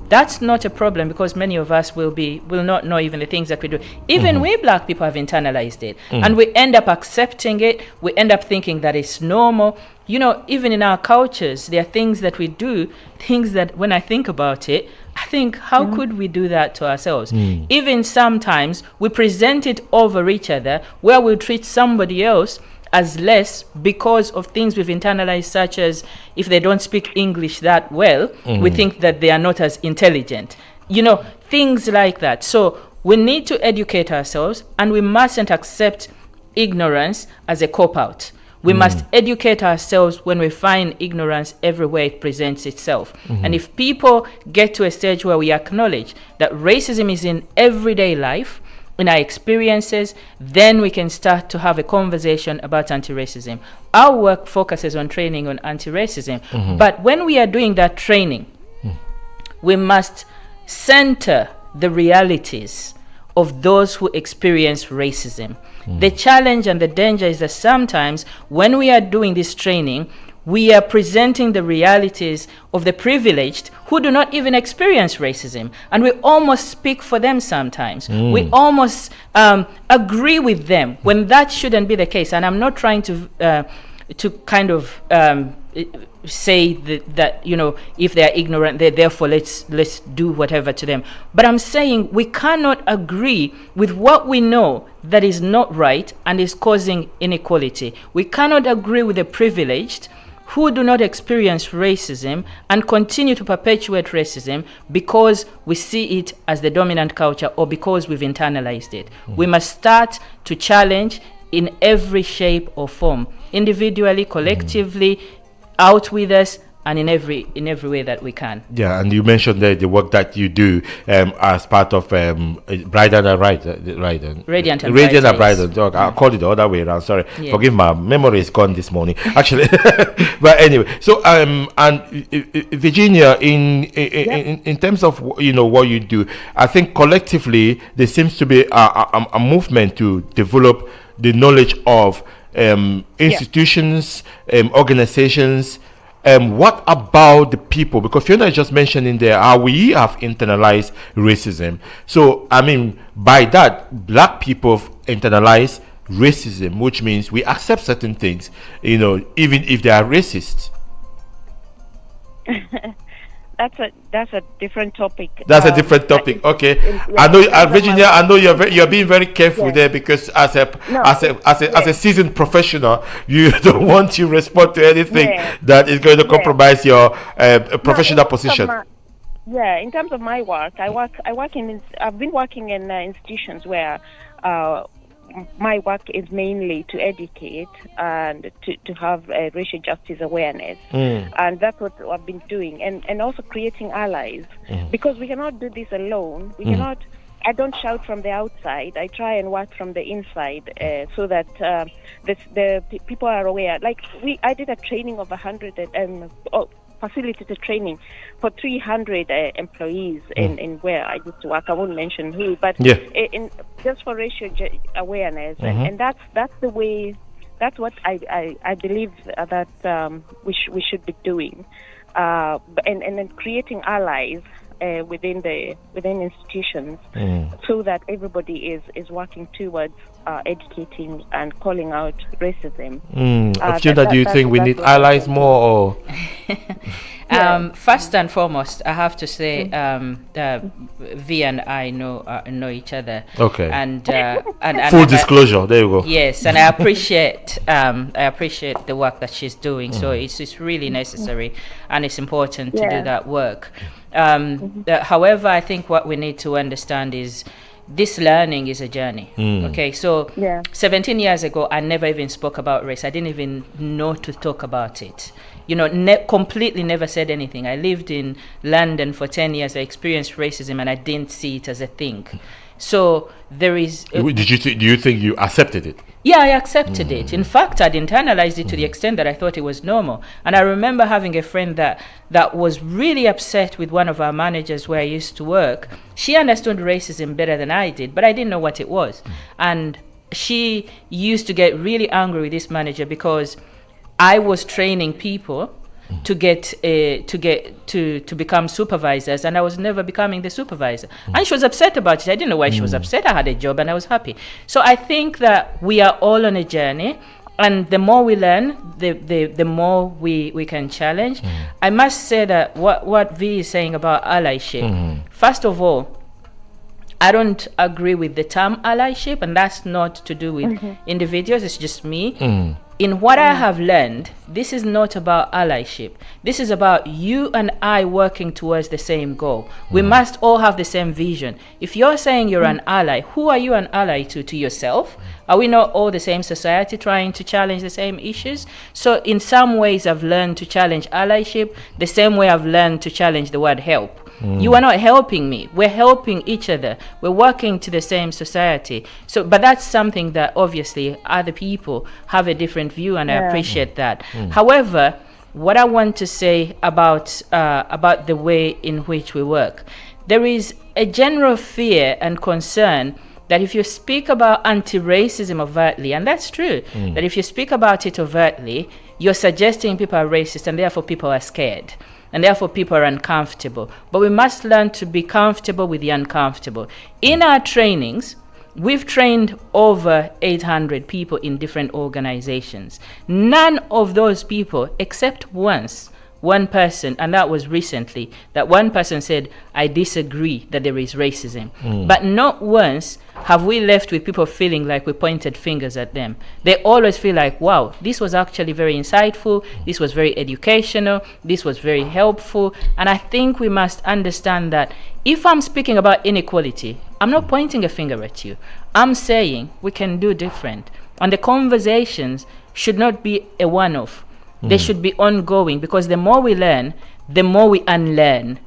that's not a problem, because many of us will not know even the things that we do. Even we black people have internalized it, and we end up accepting it. We end up thinking that it's normal. Even in our cultures, there are things that we do, things that when I think about it, I think, how could we do that to ourselves? Even sometimes we present it over each other, where we treat somebody else as less because of things we've internalized, such as if they don't speak English that well, we think that they are not as intelligent. Things like that. So we need to educate ourselves, and we mustn't accept ignorance as a cop-out. We must educate ourselves when we find ignorance everywhere it presents itself. And if people get to a stage where we acknowledge that racism is in everyday life, in our experiences, then we can start to have a conversation about anti-racism. Our work focuses on training on anti-racism. But when we are doing that training, we must center the realities of those who experience racism. The challenge and the danger is that sometimes when we are doing this training, we are presenting the realities of the privileged who do not even experience racism. And we almost speak for them sometimes. We almost agree with them when that shouldn't be the case. And I'm not trying to kind of say that if they're ignorant, therefore let's do whatever to them. But I'm saying we cannot agree with what we know that is not right and is causing inequality. We cannot agree with the privileged who do not experience racism and continue to perpetuate racism because we see it as the dominant culture or because we've internalized it. We must start to challenge in every shape or form, individually, collectively, out with us, and in every way that we can. Yeah, and you mentioned the work that you do as part of Bridal and Right, Radiant and Bridal. I called it the other way around. Sorry, forgive my memory is gone this morning. Actually, but anyway. So and Virginia, in terms of what you do, I think collectively there seems to be a movement to develop the knowledge of institutions, organizations. What about the people? Because Fiona just mentioned in there how we have internalized racism. So, I mean, by that, black people have internalized racism, which means we accept certain things, even if they are racist. That's a different topic. That's a different topic. Okay, I know, Virginia. I know you're being very careful there, because as a seasoned professional, you don't want to respond to anything that is going to compromise your professional position. In terms of my work, I've been working in institutions where my work is mainly to educate and to have racial justice awareness, and that's what I've been doing, and also creating allies, because we cannot do this alone. We cannot. I don't shout from the outside. I try and work from the inside, so that the people are aware. Like I did a training of 100 facilitated training for 300 employees in where I used to work. I won't mention who, but just for racial awareness, and that's the way. That's what I believe that we should be doing, and then creating allies within institutions, so that everybody is working towards educating and calling out racism. Fiona, do you think we need allies more, or? First and foremost, I have to say, V and I know each other. Okay. And full disclosure. There you go. Yes, and I appreciate the work that she's doing. So it's really necessary, and it's important to do that work. However, I think what we need to understand is this learning is a journey. Okay, so 17 years ago, I never even spoke about race. I didn't even know to talk about it. Completely never said anything. I lived in London for 10 years. I experienced racism, and I didn't see it as a thing. So there is. Do you think you accepted it? Yeah, I accepted it. In fact, I'd internalized it to the extent that I thought it was normal. And I remember having a friend that was really upset with one of our managers where I used to work. She understood racism better than I did, but I didn't know what it was. And she used to get really angry with this manager because I was training people to become supervisors, and I was never becoming the supervisor. And she was upset about it. I didn't know why she was upset. I had a job and I was happy. So I think that we are all on a journey, and the more we learn, the more we can challenge. I must say that what V is saying about allyship, first of all, I don't agree with the term allyship, and that's not to do with individuals, it's just me. In what I have learned, this is not about allyship. This is about you and I working towards the same goal. We must all have the same vision. If you're saying you're an ally, who are you an ally to? To yourself? Are we not all the same society trying to challenge the same issues? So in some ways, I've learned to challenge allyship the same way I've learned to challenge the word help. You are not helping me. We're helping each other. We're working to the same society. So, but that's something that obviously other people have a different view, and I appreciate that. However, what I want to say about the way in which we work, there is a general fear and concern that if you speak about anti-racism overtly, and that's true, that if you speak about it overtly, you're suggesting people are racist, and therefore people are scared. And therefore people are uncomfortable. But we must learn to be comfortable with the uncomfortable. In our trainings, we've trained over 800 people in different organizations. None of those people, except one person, and that was recently, that one person said, I disagree that there is racism. But not once have we left with people feeling like we pointed fingers at them. They always feel like, wow, this was actually very insightful, this was very educational, this was very helpful. And I think we must understand that if I'm speaking about inequality, I'm not pointing a finger at you. I'm saying we can do different. And the conversations should not be a one-off. They should be ongoing, because the more we learn, the more we unlearn.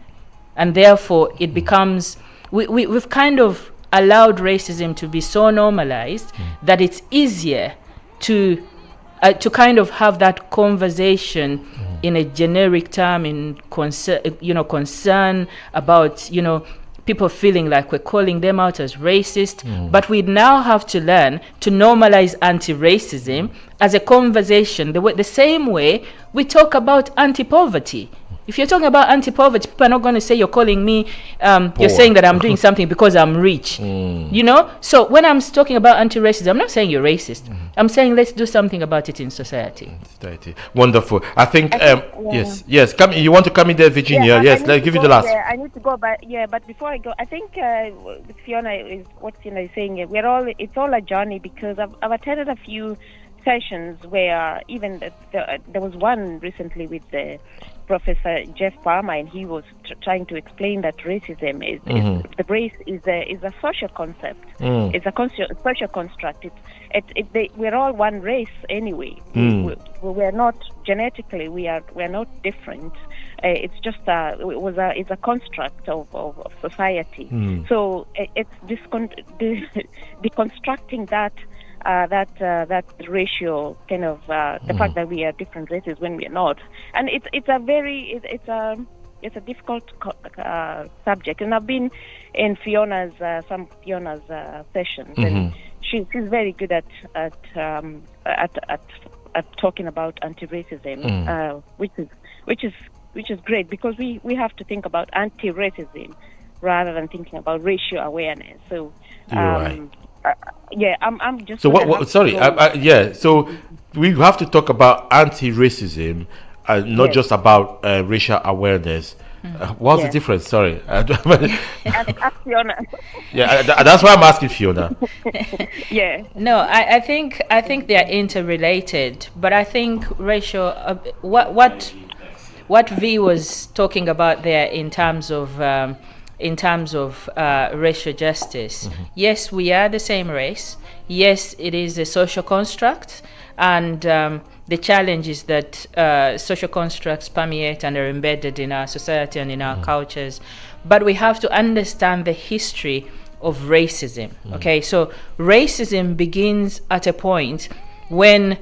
And therefore, it becomes, we've kind of allowed racism to be so normalized that it's easier to kind of have that conversation in a generic term, in concern about, people feeling like we're calling them out as racist. But we now have to learn to normalize anti-racism as a conversation, the same way we talk about anti-poverty. If you're talking about anti-poverty, people are not going to say you're calling me, you're saying that I'm doing something because I'm rich. So when I'm talking about anti-racism, I'm not saying you're racist. I'm saying let's do something about it in society. Wonderful. I think yes. Come. You want to come in there, Virginia? Yes. Let's give you the last. Yeah, I need to go, but before I go, I think with Fiona is what Fiona is saying. It's all a journey, because I've attended a few sessions where even there was one recently with Professor Jeff Palmer, and he was trying to explain that racism is the race is a social concept. It's a social construct. We're all one race anyway. We're not genetically. We're not different. It's just it's a construct of society. So it's deconstructing that ratio, kind of the fact that we are different races when we are not, and it's a difficult subject. And I've been in some Fiona's sessions, and she's very good at talking about anti-racism, which is great, because we have to think about anti-racism rather than thinking about racial awareness. So. I'm just. So what? Sorry. So we have to talk about anti-racism, not just about racial awareness. What's the difference? Sorry. Fiona. That's why I'm asking Fiona. No, I think they are interrelated, but I think racial. What V was talking about there in terms of racial justice. Yes, we are the same race. Yes, it is a social construct, and the challenge is that social constructs permeate and are embedded in our society and in our cultures. But we have to understand the history of racism. Okay, so racism begins at a point when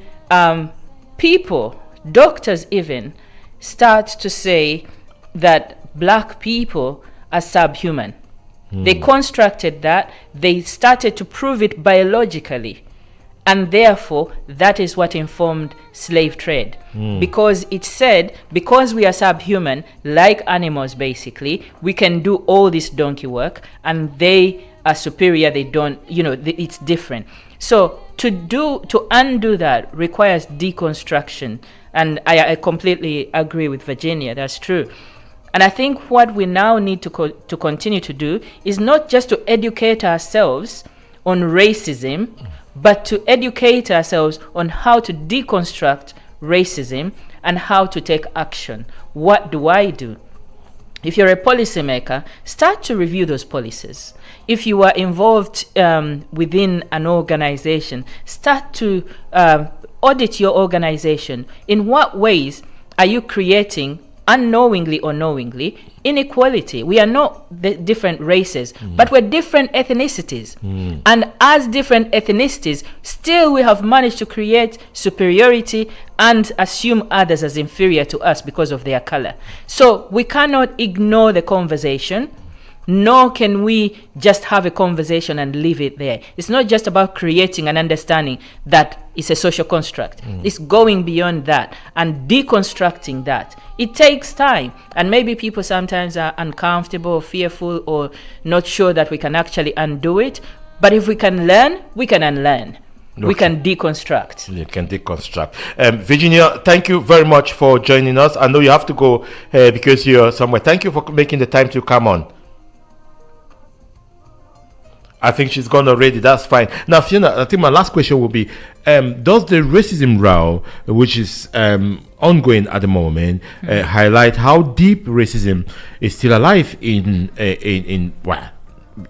people, doctors even, start to say that black people are subhuman. They constructed that, they started to prove it biologically, and therefore that is what informed slave trade. Because it said, because we are subhuman, like animals basically, we can do all this donkey work, and they are superior, they don't, it's different. So to undo that requires deconstruction, and I completely agree with Virginia, that's true. And I think what we now need to continue to do is not just to educate ourselves on racism, but to educate ourselves on how to deconstruct racism and how to take action. What do I do? If you're a policymaker, start to review those policies. If you are involved within an organization, start to audit your organization. In what ways are you creating, unknowingly or knowingly, inequality? We are not the different races, but we're different ethnicities. And as different ethnicities, still we have managed to create superiority and assume others as inferior to us because of their color. So we cannot ignore the conversation, nor can we just have a conversation and leave it there. It's not just about creating an understanding that it's a social construct. It's going beyond that and deconstructing that. It takes time, and maybe people sometimes are uncomfortable or fearful or not sure that we can actually undo it. But if we can learn, we can unlearn. Okay. We can deconstruct. You can deconstruct. Virginia, thank you very much for joining us. I know you have to go because you're somewhere. Thank you for making the time to come on. I think she's gone already. That's fine. Now, Fiona, I think my last question will be, does the racism row, which is ongoing at the moment, highlight how deep racism is still alive in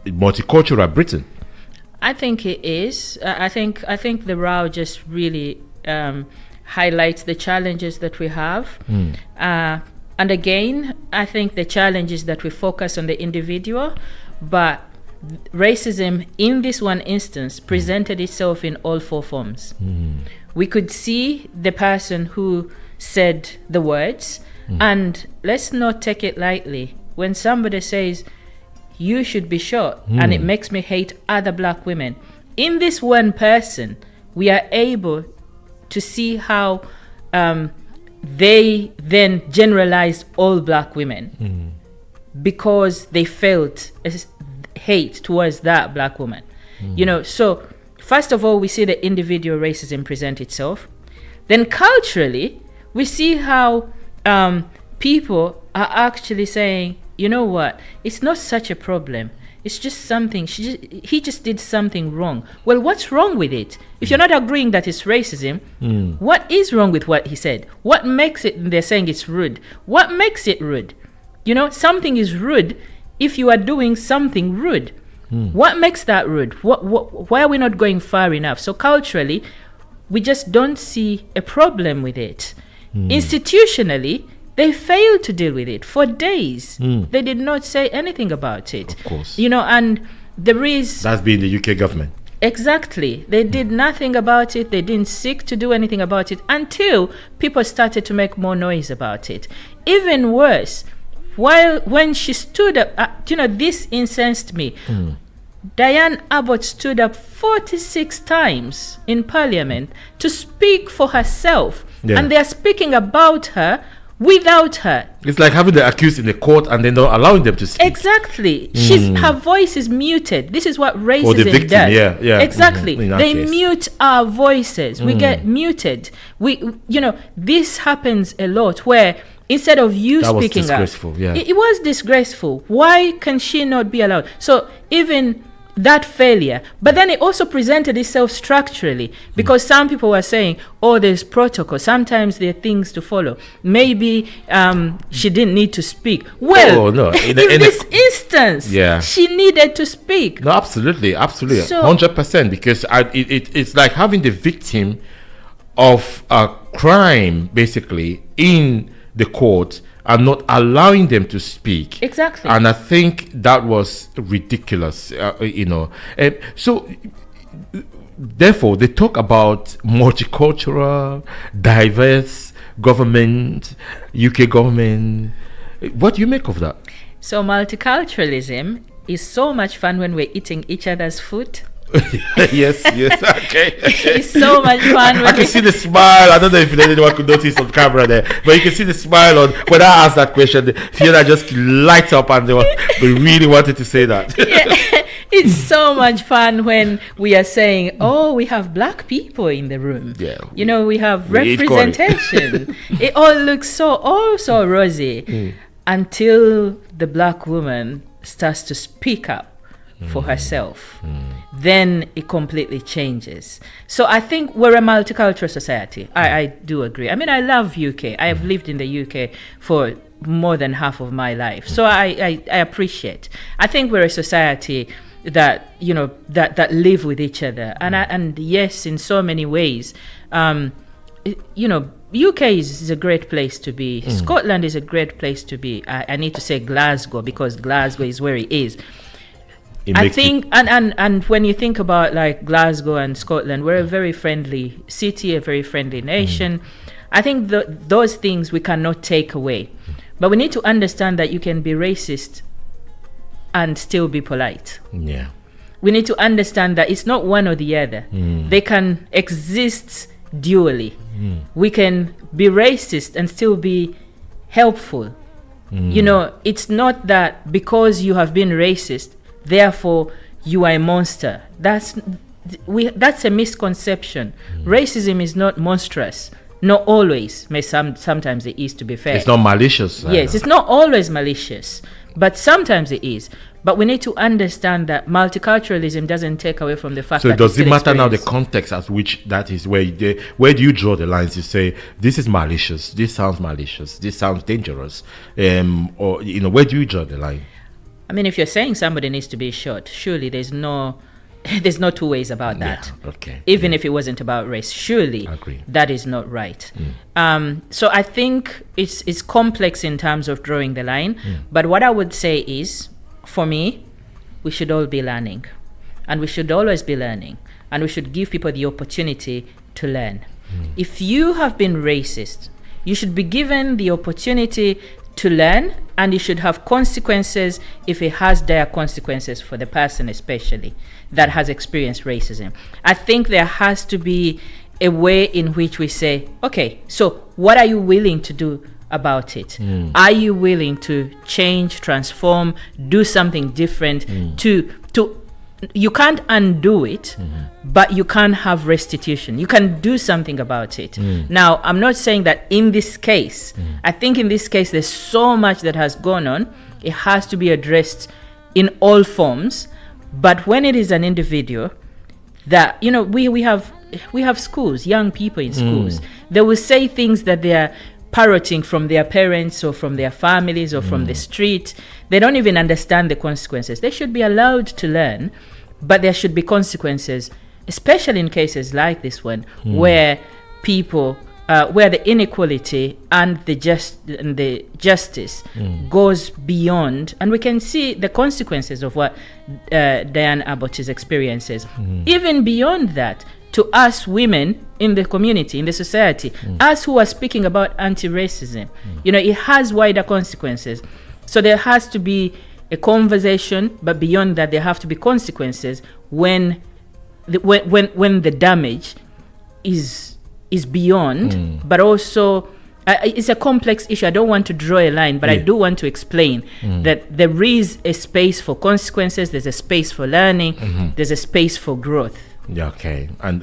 multicultural Britain? I think it is. I think the row just really highlights the challenges that we have. And again, I think the challenge is that we focus on the individual, but racism in this one instance presented itself in all four forms. We could see the person who said the words, and let's not take it lightly. When somebody says, you should be shot, and it makes me hate other black women, in this one person, we are able to see how they then generalized all black women because they felt hate towards that black woman. So first of all, we see the individual racism present itself. Then culturally, we see how people are actually saying, you know what, it's not such a problem, it's just something, he just did something wrong. Well, what's wrong with it? If you're not agreeing that it's racism, what is wrong with what he said? What makes it, they're saying it's rude, what makes it rude? Something is rude if you are doing something rude. What makes that rude? Why are we not going far enough? So culturally, we just don't see a problem with it. Institutionally, they failed to deal with it for days. They did not say anything about it. Of course. And there is... That's been the UK government. Exactly. They did nothing about it. They didn't seek to do anything about it until people started to make more noise about it. Even worse, when she stood up, this incensed me. Diane Abbott stood up 46 times in Parliament to speak for herself. And they are speaking about her without her. It's like having the accused in the court and then not allowing them to speak. Exactly. Her voice is muted. This is what racism or the victim, does. Yeah. Exactly. They case. mute our voices. We get muted. This happens a lot where instead of you that speaking was disgraceful, up, yeah. it was disgraceful. Why can she not be allowed? So even that failure, but then it also presented itself structurally, because some people were saying, there's protocol, sometimes there are things to follow, maybe she didn't need to speak. Well, no. in this instance, she needed to speak. No, absolutely so, 100%, because it's like having the victim of a crime basically in the court, and not allowing them to speak. Exactly. And I think that was ridiculous, so therefore they talk about multicultural, diverse government, UK government. What do you make of that? So multiculturalism is so much fun when we're eating each other's food. yes, okay. It's so much fun. I can see the smile. I don't know if anyone could notice on camera there, but you can see the smile on when I asked that question. Fiona just lights up and they really wanted to say that. Yeah. It's so much fun when we are saying, oh, we have black people in the room. Yeah. We have representation. It all looks so rosy until the black woman starts to speak up for herself. Then it completely changes. So I think we're a multicultural society. I do agree. I mean, I love UK. I have lived in the UK for more than half of my life. So I appreciate. I think we're a society that that live with each other, and yes, in so many ways, UK is a great place to be. Scotland is a great place to be. I need to say Glasgow because Glasgow is where it is. I think, and when you think about like Glasgow and Scotland, we're a very friendly city, a very friendly nation. I think those things we cannot take away, but we need to understand that you can be racist and still be polite. Yeah. We need to understand that it's not one or the other. They can exist dually. We can be racist and still be helpful. It's not that because you have been racist, therefore you are a monster. That's a misconception. Racism is not monstrous. Not always. Sometimes it is, to be fair. It's not malicious. Yes, it's not always malicious, but sometimes it is. But we need to understand that multiculturalism doesn't take away from the fact that. So does it matter now the context at which that is? Where do you draw the lines? You say this is malicious. This sounds malicious. This sounds dangerous. Or where do you draw the line? I mean, if you're saying somebody needs to be shot, surely there's no two ways about that. Yeah, okay. Even if it wasn't about race, surely that is not right. So I think it's complex in terms of drawing the line. But what I would say is, for me, we should all be learning, and we should always be learning, and we should give people the opportunity to learn. If you have been racist, you should be given the opportunity to learn, and it should have consequences if it has dire consequences for the person especially that has experienced racism. I think there has to be a way in which we say, okay, so what are you willing to do about it? Are you willing to change, transform, do something different? You can't undo it, but you can have restitution. You can do something about it. Now, I'm not saying that in this case. I think in this case, there's so much that has gone on. It has to be addressed in all forms. But when it is an individual, that we have schools, young people in schools. They will say things that they are parroting from their parents or from their families or from the street. They don't even understand the consequences. They should be allowed to learn, but there should be consequences, especially in cases like this one, where people, where the inequality and the justice goes beyond, and we can see the consequences of what Diane Abbott's experiences. Even beyond that, to us women in the community, in the society, us who are speaking about anti-racism, it has wider consequences. So there has to be a conversation, but beyond that, there have to be consequences when the damage is beyond, but also it's a complex issue. I don't want to draw a line, but I do want to explain that there is a space for consequences, there's a space for learning, there's a space for growth. Okay, and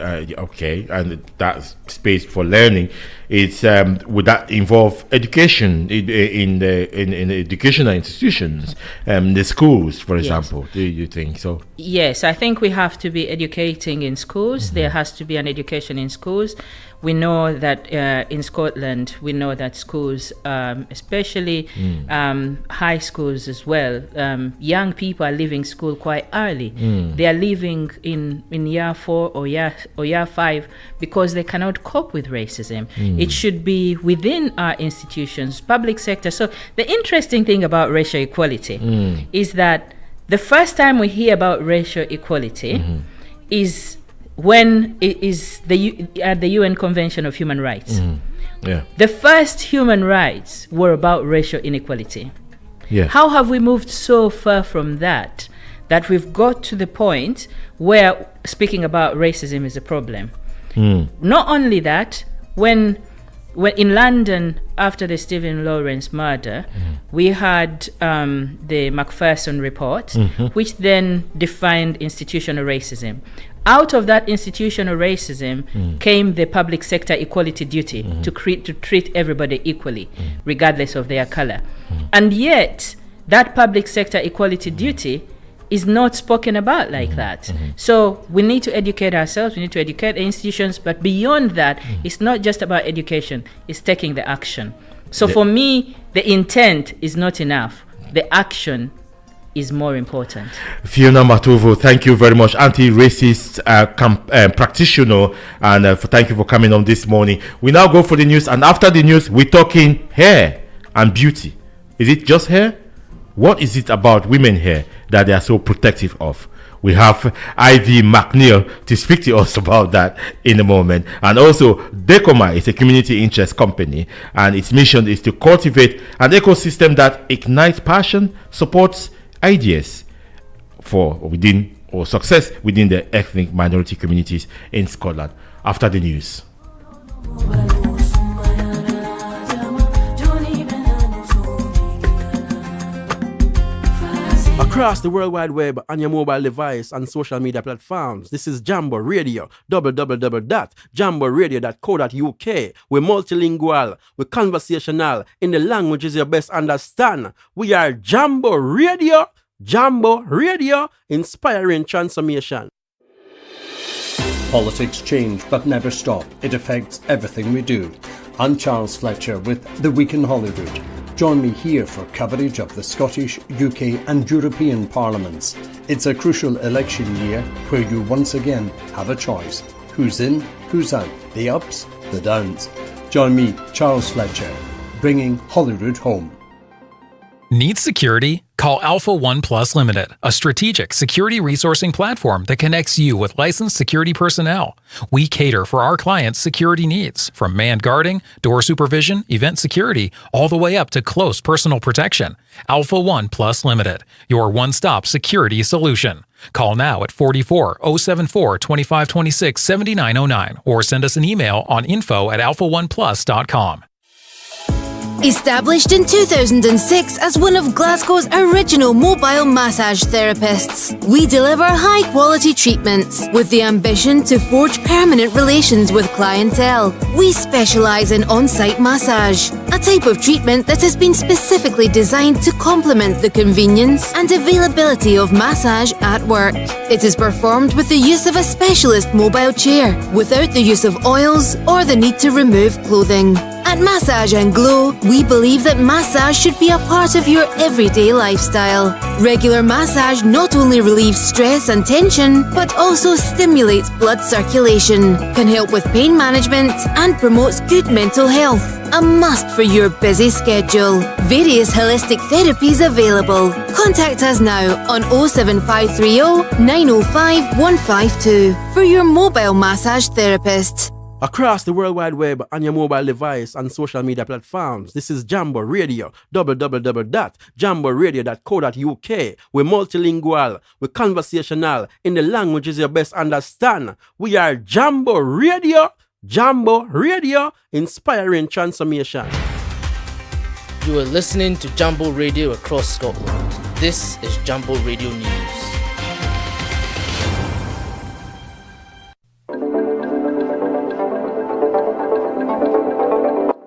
that space for learning, it's would that involve education in educational institutions, the schools, for example? Do you think so? Yes, I think we have to be educating in schools. There has to be an education in schools. We know that in Scotland, we know that schools, especially high schools as well, young people are leaving school quite early. They are leaving in year 4 or year 5 because they cannot cope with racism. It should be within our institutions, public sector. So the interesting thing about racial equality is that the first time we hear about racial equality is when it is at the UN Convention of Human Rights. The first human rights were about racial inequality. How have we moved so far from that we've got to the point where speaking about racism is a problem? Not only that, when in London, after the Stephen Lawrence murder, we had the Macpherson report, which then defined institutional racism. Out of that institutional racism came the public sector equality duty to treat everybody equally, regardless of their color. And yet, that public sector equality duty is not spoken about like that. So we need to educate ourselves, we need to educate the institutions, but beyond that, it's not just about education, it's taking the action. So for me, the intent is not enough. The action is more important. Fiona Matovo, thank you very much, anti-racist practitioner, and thank you for coming on this morning. We now go for the news, and after the news, we're talking hair and beauty. Is it just hair? What is it about women hair that they are so protective of? We have Ivy McNeil to speak to us about that in a moment. And also, Decoma is a community interest company, and its mission is to cultivate an ecosystem that ignites passion, supports ideas for success within the ethnic minority communities in Scotland. After the news. Across the World Wide Web, on your mobile device and social media platforms, this is Jambo Radio, www.jamboradio.co.uk. We're multilingual, we're conversational, in the languages you best understand. We are Jambo Radio, inspiring transformation. Politics change but never stop. It affects everything we do. I'm Charles Fletcher with The Week in Holyrood. Join me here for coverage of the Scottish, UK and European Parliaments. It's a crucial election year where you once again have a choice. Who's in, who's out, the ups, the downs. Join me, Charles Fletcher, bringing Holyrood home. Need security? Call Alpha One Plus Limited, a strategic security resourcing platform that connects you with licensed security personnel. We cater for our clients' security needs, from manned guarding, door supervision, event security, all the way up to close personal protection. Alpha One Plus Limited, your one-stop security solution. Call now at 44-074 2526 7909 or send us an email on info@alphaoneplus.com. Established in 2006 as one of Glasgow's original mobile massage therapists, we deliver high-quality treatments with the ambition to forge permanent relations with clientele. We specialise in on-site massage, a type of treatment that has been specifically designed to complement the convenience and availability of massage at work. It is performed with the use of a specialist mobile chair, without the use of oils or the need to remove clothing. At Massage and Glow, we believe that massage should be a part of your everyday lifestyle. Regular massage not only relieves stress and tension, but also stimulates blood circulation, can help with pain management, and promotes good mental health. A must for your busy schedule. Various holistic therapies available. Contact us now on 07530 905 152 for your mobile massage therapist. Across the World Wide Web, on your mobile device and social media platforms, this is Jambo Radio, www.jamboradio.co.uk. We're multilingual, we're conversational, in the languages you best understand. We are Jambo Radio, inspiring transformation. You are listening to Jambo Radio across Scotland. This is Jambo Radio News.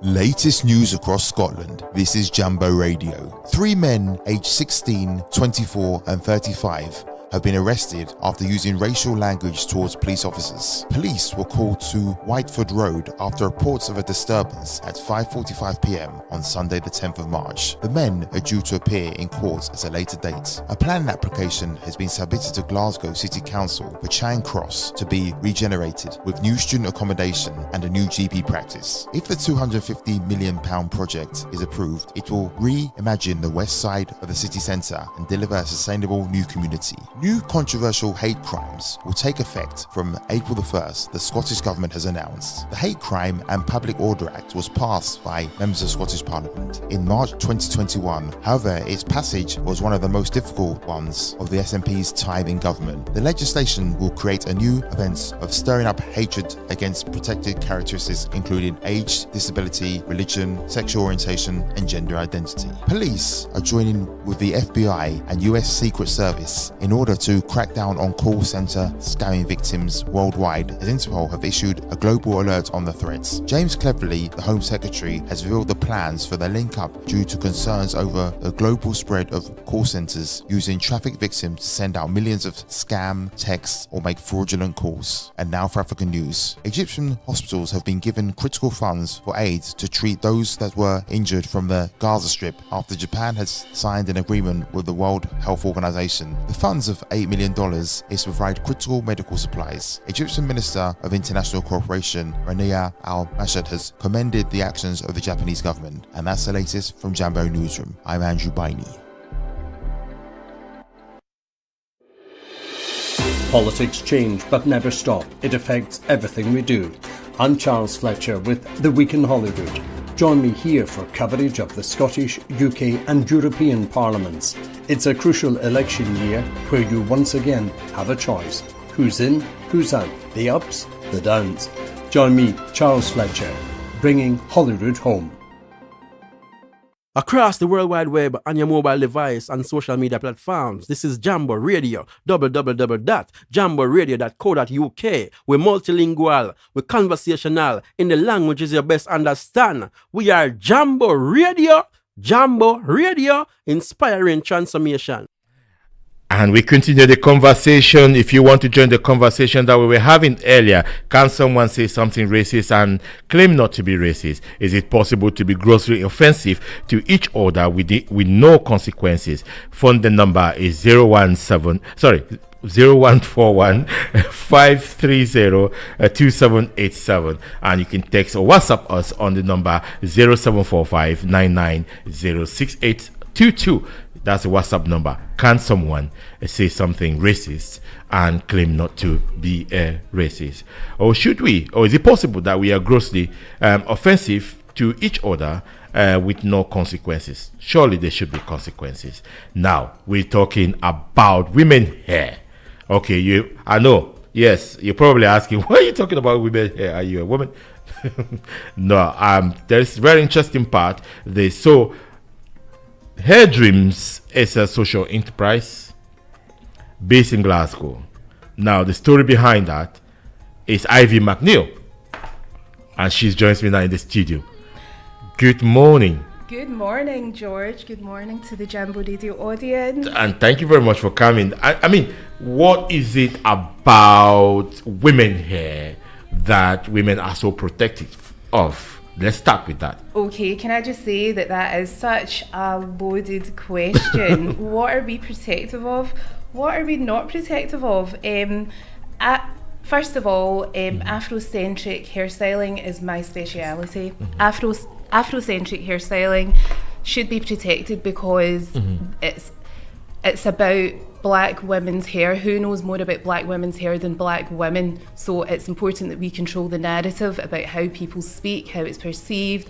Latest news across Scotland. This is Jambo Radio. 3 men aged 16, 24 and 35 have been arrested after using racial language towards police officers. Police were called to Whiteford Road after reports of a disturbance at 5:45 p.m. on Sunday the 10th of March. The men are due to appear in court at a later date. A planning application has been submitted to Glasgow City Council for Charing Cross to be regenerated with new student accommodation and a new GP practice. If the £250 million project is approved, it will reimagine the west side of the city centre and deliver a sustainable new community. New controversial hate crimes will take effect from April the 1st, the Scottish Government has announced. The Hate Crime and Public Order Act was passed by members of Scottish Parliament in March 2021. However, its passage was one of the most difficult ones of the SNP's time in government. The legislation will create a new offence of stirring up hatred against protected characteristics including age, disability, religion, sexual orientation and gender identity. Police are joining with the FBI and US Secret Service in order to crack down on call centre scamming victims worldwide, as Interpol have issued a global alert on the threats. James Cleverly, the Home Secretary, has revealed the plans for the link-up due to concerns over the global spread of call centres using trafficked victims to send out millions of scam, texts or make fraudulent calls. And now for African news. Egyptian hospitals have been given critical funds for aid to treat those that were injured from the Gaza Strip after Japan has signed an agreement with the World Health Organization. The funds of $8 million is to provide critical medical supplies. Egyptian Minister of International Cooperation Rania Al-Mashad has commended the actions of the Japanese government. And that's the latest from Jambo Newsroom. I'm Andrew Bainey. Politics change but never stop. It affects everything we do. I'm Charles Fletcher with The Week in Holyrood. Join me here for coverage of the Scottish, UK and European Parliaments. It's a crucial election year where you once again have a choice. Who's in, who's out, the ups, the downs. Join me, Charles Fletcher, bringing Holyrood home. Across the World Wide Web on your mobile device and social media platforms, this is Jambo Radio, www.jamboradio.co.uk. We're multilingual, we're conversational, in the languages you best understand. We are Jambo Radio, inspiring transformation. And we continue the conversation. If you want to join the conversation that we were having earlier, can someone say something racist and claim not to be racist? Is it possible to be grossly offensive to each other with no consequences? Phone the number is 0141 530 2787, and you can text or WhatsApp us on the number 0745 990622. That's the WhatsApp number. Can someone say something racist and claim not to be a racist? Or should we? Or is it possible that we are grossly offensive to each other with no consequences? Surely there should be consequences. Now, we're talking about women hair. Okay, I know. Yes, you're probably asking, why are you talking about women hair? Are you a woman? No, there's a very interesting part. Hair Dreams is a social enterprise based in Glasgow. Now, the story behind that is Ivy McNeil, and she joins me now in the studio. Good morning. Good morning, George. Good morning to the Jambo Radio audience. And thank you very much for coming. I mean, what is it about women hair that women are so protective of? Let's start with that. Okay, can I just say that is such a loaded question. What are we protective of? What are we not protective of? First of all, Afrocentric hairstyling is my speciality. Afrocentric hairstyling should be protected because it's about black women's hair. Who knows more about black women's hair than black women? So it's important that we control the narrative about how people speak, how it's perceived.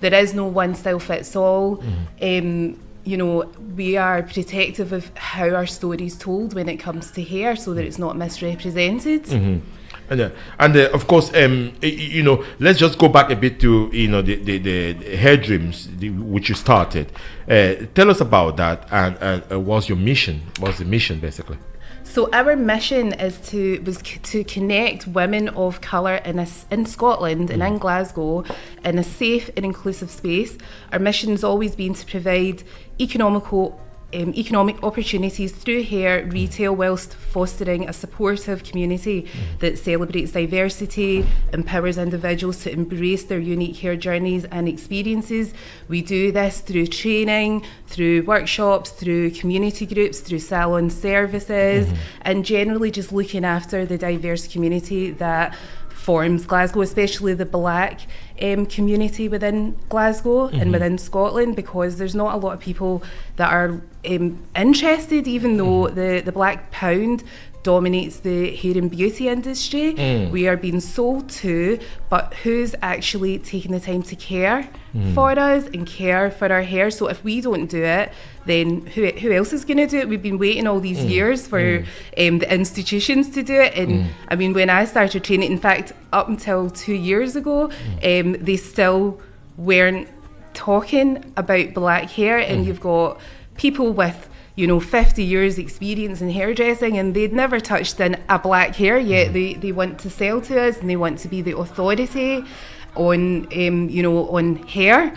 There is no one style fits all. We are protective of how our story is told when it comes to hair so that it's not misrepresented. And of course, let's just go back a bit to the Hair Dreams, which you started. Tell us about that, and what's your mission? What's the mission, basically? So our mission was to connect women of colour in Scotland and in Glasgow in a safe and inclusive space. Our mission's always been to provide economical economic opportunities through hair retail whilst fostering a supportive community that celebrates diversity, empowers individuals to embrace their unique hair journeys and experiences. We do this through training, through workshops, through community groups, through salon services, and generally just looking after the diverse community that forms Glasgow, especially the black community within Glasgow and within Scotland, because there's not a lot of people that are interested, even though the black pound dominates the hair and beauty industry. We are being sold to, but who's actually taking the time to care for us and care for our hair? So if we don't do it, then who else is going to do it? We've been waiting all these years for the institutions to do it. And I mean, when I started training, in fact, up until 2 years ago, they still weren't talking about black hair. And you've got people with 50 years experience in hairdressing, and they'd never touched in a black hair, yet they want to sell to us and they want to be the authority on on hair,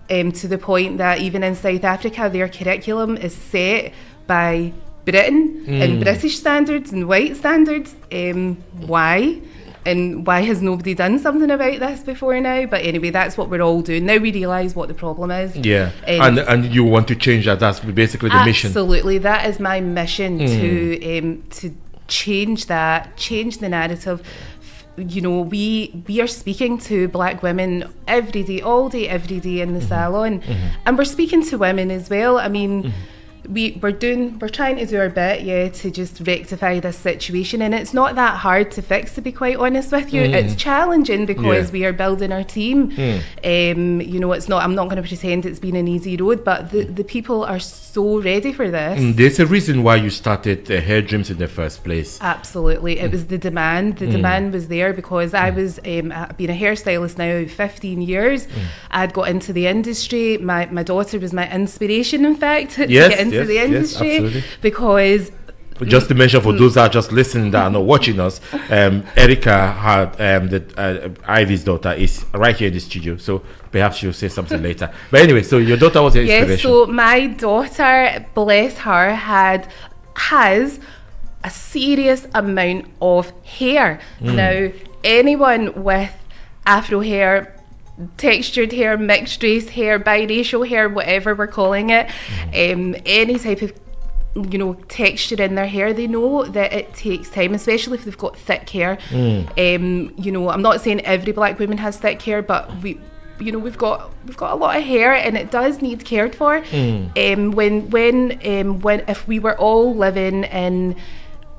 to the point that even in South Africa their curriculum is set by Britain and British standards and white standards. Why? And why has nobody done something about this before now? But anyway, that's what we're all doing. Now we realise what the problem is. Yeah, and you want to change that. That's basically the mission. Absolutely. That is my mission, to change that, change the narrative. We are speaking to black women every day, all day, every day in the salon. And we're speaking to women as well. I mean, we're trying to do our bit, to just rectify this situation, and it's not that hard to fix, to be quite honest with you. It's challenging because we are building our team. It's not, I'm not going to pretend it's been an easy road, but the people are so ready for this. There's a reason why you started Hair Dreams in the first place. Absolutely. It was the demand. The demand was there because I was I've been a hairstylist now 15 years. I'd got into the industry. My daughter was my inspiration, in fact, to get into the industry, because just to mention for those that are just listening that are not watching us, Erica had Ivy's daughter is right here in the studio, so perhaps she'll say something later. But anyway, so your daughter was your inspiration. Yes, so my daughter, bless her, has a serious amount of hair. Now, anyone with afro hair, textured hair, mixed race hair, biracial hair, whatever we're calling it, any type of texture in their hair, they know that it takes time, especially if they've got thick hair. I'm not saying every black woman has thick hair, but we've got a lot of hair and it does need cared for. When if we were all living in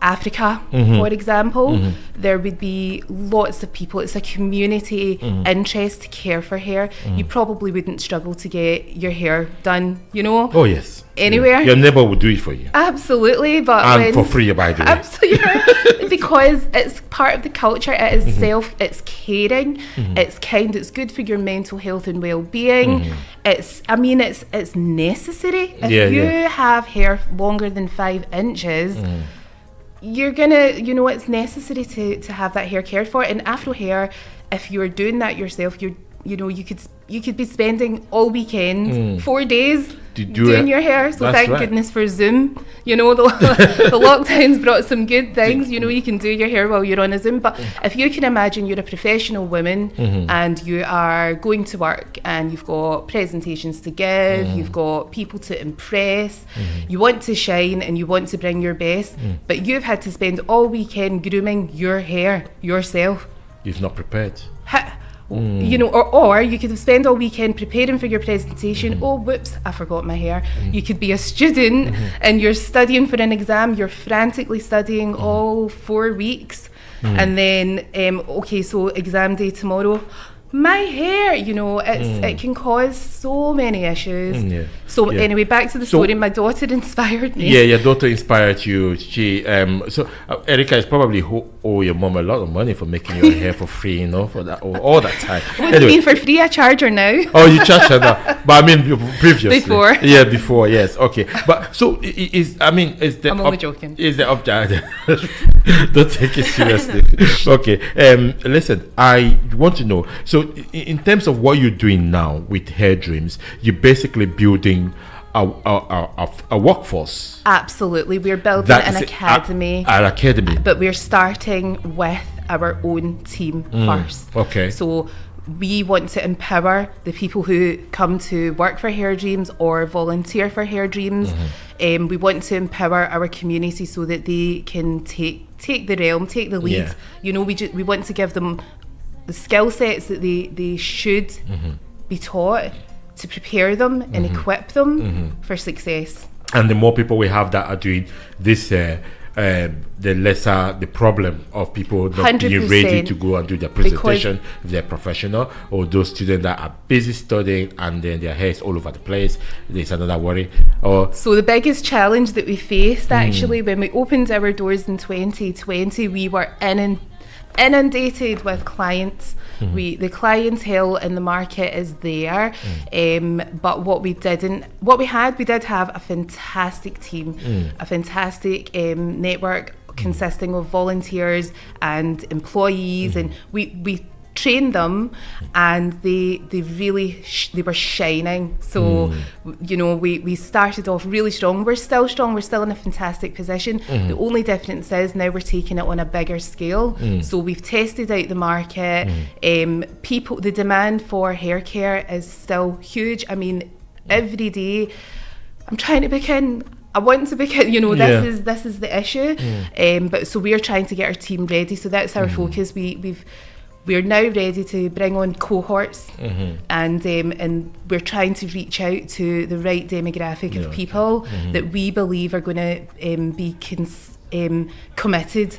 Africa, for example, there would be lots of people. It's a community interest to care for hair. You probably wouldn't struggle to get your hair done, Oh yes. Anywhere. Your neighbor would do it for you. Absolutely, but and for free, by the way. Absolutely, because it's part of the culture. It is it's caring, it's kind, it's good for your mental health and well-being. It's necessary. If you have hair longer than 5 inches, you're gonna, it's necessary to have that hair cared for. And afro hair, if you're doing that yourself, you could be spending all weekend, 4 days doing your hair. So thank goodness for Zoom. The lockdowns brought some good things. You can do your hair while you're on a Zoom. But if you can imagine you're a professional woman and you are going to work and you've got presentations to give, you've got people to impress, you want to shine and you want to bring your best, but you've had to spend all weekend grooming your hair yourself. You've not prepared. Or you could spend all weekend preparing for your presentation. Oh, whoops, I forgot my hair. You could be a student and you're studying for an exam. You're frantically studying all 4 weeks. And then, so exam day tomorrow. My hair, it can cause so many issues. Anyway, back to the story. My daughter inspired me. Yeah, your daughter inspired you. She, Erica is probably owe your mom a lot of money for making your hair for free, for that all that time. What do you mean for free? I charge her now. Oh, you charge her now, but I mean previously. Before. Yeah, before. Yes, okay. But so I'm only joking. Is the object? Don't take it seriously. Okay. Listen, I want to know. So in terms of what you're doing now with Hair Dreams, you're basically building a workforce. Absolutely, we're building That an is academy. An academy. But we're starting with our own team first. Okay. So we want to empower the people who come to work for Hair Dreams or volunteer for Hair Dreams. We want to empower our community so that they can take the realm, take the lead. Yeah. You know, we want to give them the skill sets that they should be taught to prepare them and equip them for success. And the more people we have that are doing this, the lesser the problem of people not being ready to go and do their presentation if they're professional, or those students that are busy studying and then their hair is all over the place. There's another worry. So the biggest challenge that we faced actually when we opened our doors in 2020, we were inundated with clients. The clientele in the market is there, but we did have a fantastic team, a fantastic network consisting of volunteers and employees, and we trained them, and they really they were shining. So you know, we started off really strong. We're still strong. We're still in a fantastic position. The only difference is now we're taking it on a bigger scale. So we've tested out the market. The demand for hair care is still huge. I mean, every day I'm trying to book in. I want to book in, you know, this is the issue. But so we're trying to get our team ready. So that's our focus. We're now ready to bring on cohorts, and we're trying to reach out to the right demographic of people that we believe are going to be committed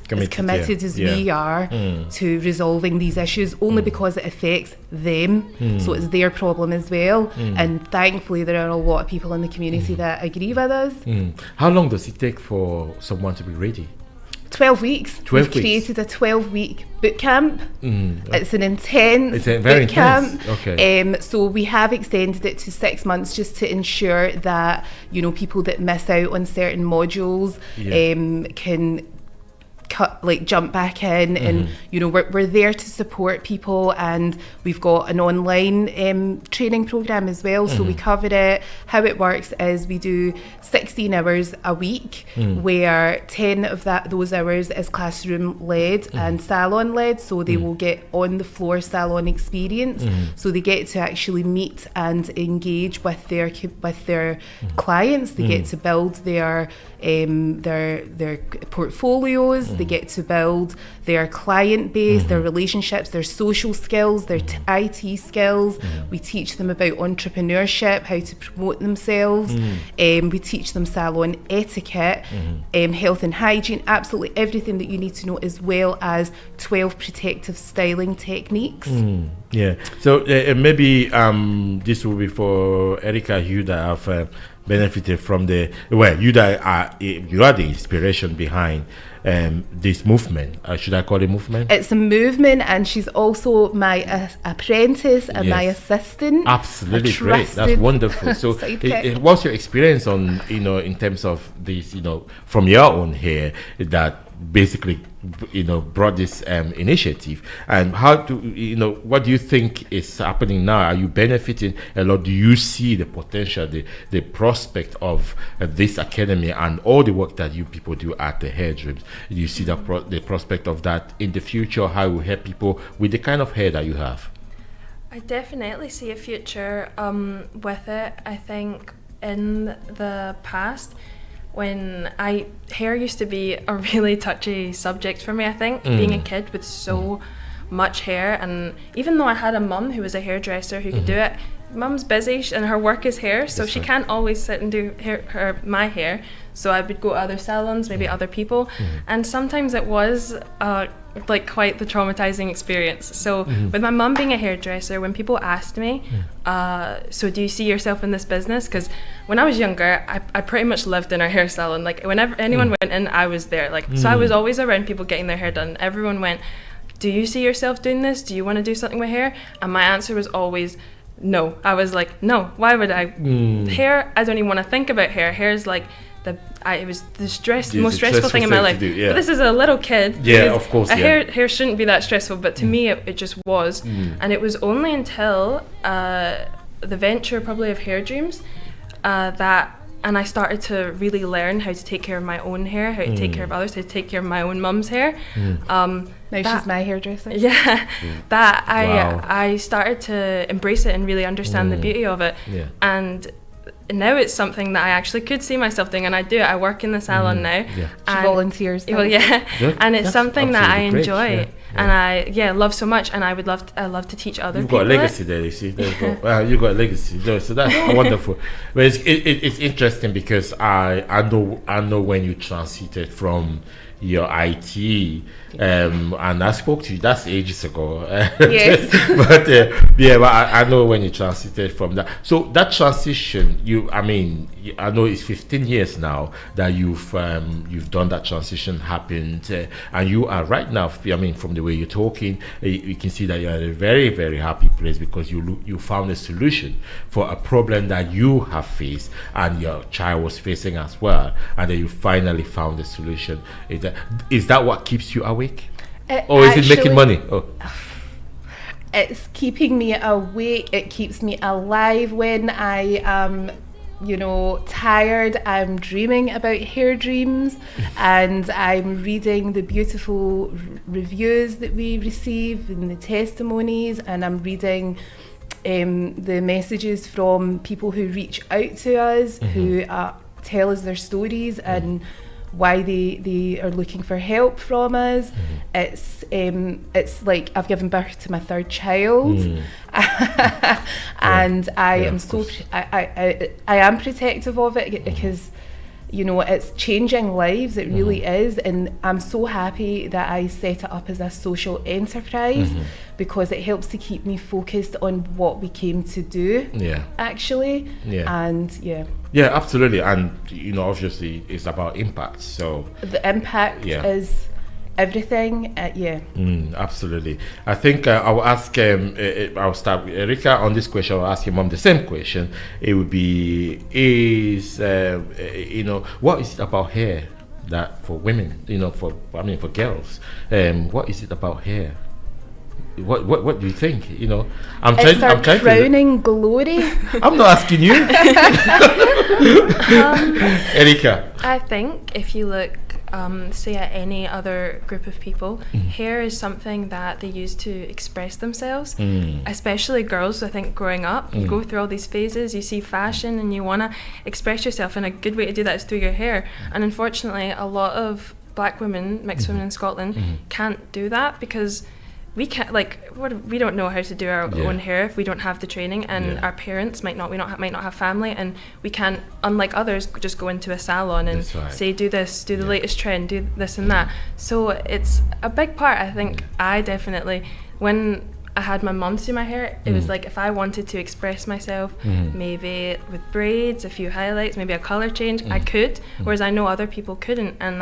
as we are to resolving these issues, only because it affects them. So it's their problem as well. And thankfully there are a lot of people in the community that agree with us. How long does it take for someone to be ready? 12 weeks. We've created a 12-week boot camp. It's an intense boot camp. Okay. So we have extended it to 6 months just to ensure that, you know, people that miss out on certain modules can jump back in, and you know, we're there to support people, and we've got an online training program as well. So we cover it. How it works is we do 16 hours a week, where 10 of those hours is classroom led and salon led. So they will get on the floor salon experience. So they get to actually meet and engage with their clients. They get to build their portfolios. They get to build their client base, their relationships, their social skills, their IT skills. We teach them about entrepreneurship, how to promote themselves. We teach them salon etiquette, health and hygiene, absolutely everything that you need to know, as well as 12 protective styling techniques. Yeah. So maybe this will be for Erica, you that have benefited from you are the inspiration behind this movement. Should I call it movement? It's a movement, and she's also my apprentice and my assistant. Absolutely great. That's wonderful. So what's your experience on, you know, in terms of this, you know, from your own hair that basically, you know, brought this initiative, and what do you think is happening now? Are you benefiting a lot? Do you see the potential, the prospect of this academy and all the work that you people do at the Hair Dreams? Do you see the prospect of that in the future? How will help people with the kind of hair that you have? I definitely see a future with it. I think in the past, when hair used to be a really touchy subject for me, I think, being a kid with so much hair, and even though I had a mum who was a hairdresser who could do it, mum's busy and her work is hair, so she can't always sit and do my hair, so I would go to other salons, maybe other people, and sometimes it was like quite the traumatizing experience. So with my mum being a hairdresser, when people asked me, so do you see yourself in this business? Because when I was younger, I pretty much lived in our hair salon. Like whenever anyone went in, I was there. Like so I was always around people getting their hair done. Everyone went, do you see yourself doing this? Do you want to do something with hair? And my answer was always no. I was like, no, why would I? Hair, I don't even want to think about hair. Hair is like it was the most stressful thing in my life. But this is a little kid. Yeah, of course. Hair shouldn't be that stressful, but to me it just was. And it was only until the venture probably of Hair Dreams, and I started to really learn how to take care of my own hair, how to take care of others, how to take care of my own mum's hair. Now she's my hairdresser. Yeah, that Wow. I started to embrace it and really understand the beauty of it. Yeah. And now it's something that I actually could see myself doing, and I do it. I work in the salon now. Yeah. She volunteers. Well, yeah, Yeah, and it's that's something that I absolutely great, enjoy, yeah, and I love so much, and I love to teach other You've people. got a legacy there, you see. There you go. You've got a legacy. No, so that's wonderful. But it's interesting because I know when you transited from your IT, and I spoke to you. That's ages ago. Yes. But I know when you transited from that. So that transition, I know it's 15 years now that you've done that transition happened, and you are right now. From the way you're talking, you can see that you're in a very, very happy place because you found a solution for a problem that you have faced and your child was facing as well, and then you finally found a solution. Is that what keeps you awake? Or is it making money? Oh. It's keeping me awake. It keeps me alive when I am, tired. I'm dreaming about hair dreams, and I'm reading the beautiful reviews that we receive and the testimonies, and I'm reading the messages from people who reach out to us, who tell us their stories and why they are looking for help from us. It's like I've given birth to my third child, and I am protective of it because it's changing lives. It really is, and I'm so happy that I set it up as a social enterprise because it helps to keep me focused on what we came to do. Actually, Yeah, absolutely, and obviously it's about impact. So the impact is everything. Absolutely. I think I'll ask. I'll start with Erika on this question. I'll ask your mom the same question. It would be: what is it about hair that for women? For girls, what is it about hair? What do you think? I'm trying crowning glory. I'm not asking you. Erika. I think if you look, say at any other group of people, hair is something that they use to express themselves, especially girls. I think growing up, you go through all these phases, you see fashion and you want to express yourself, and a good way to do that is through your hair. And unfortunately, a lot of black women, mixed women in Scotland, can't do that because we can't, we don't know how to do our own hair if we don't have the training, and our parents might not have family, and we can't, unlike others, just go into a salon and say, do this, do the latest trend, do this and that. So it's a big part. I think I definitely, when I had my mum do my hair, it was like if I wanted to express myself, maybe with braids, a few highlights, maybe a colour change, I could, whereas I know other people couldn't, and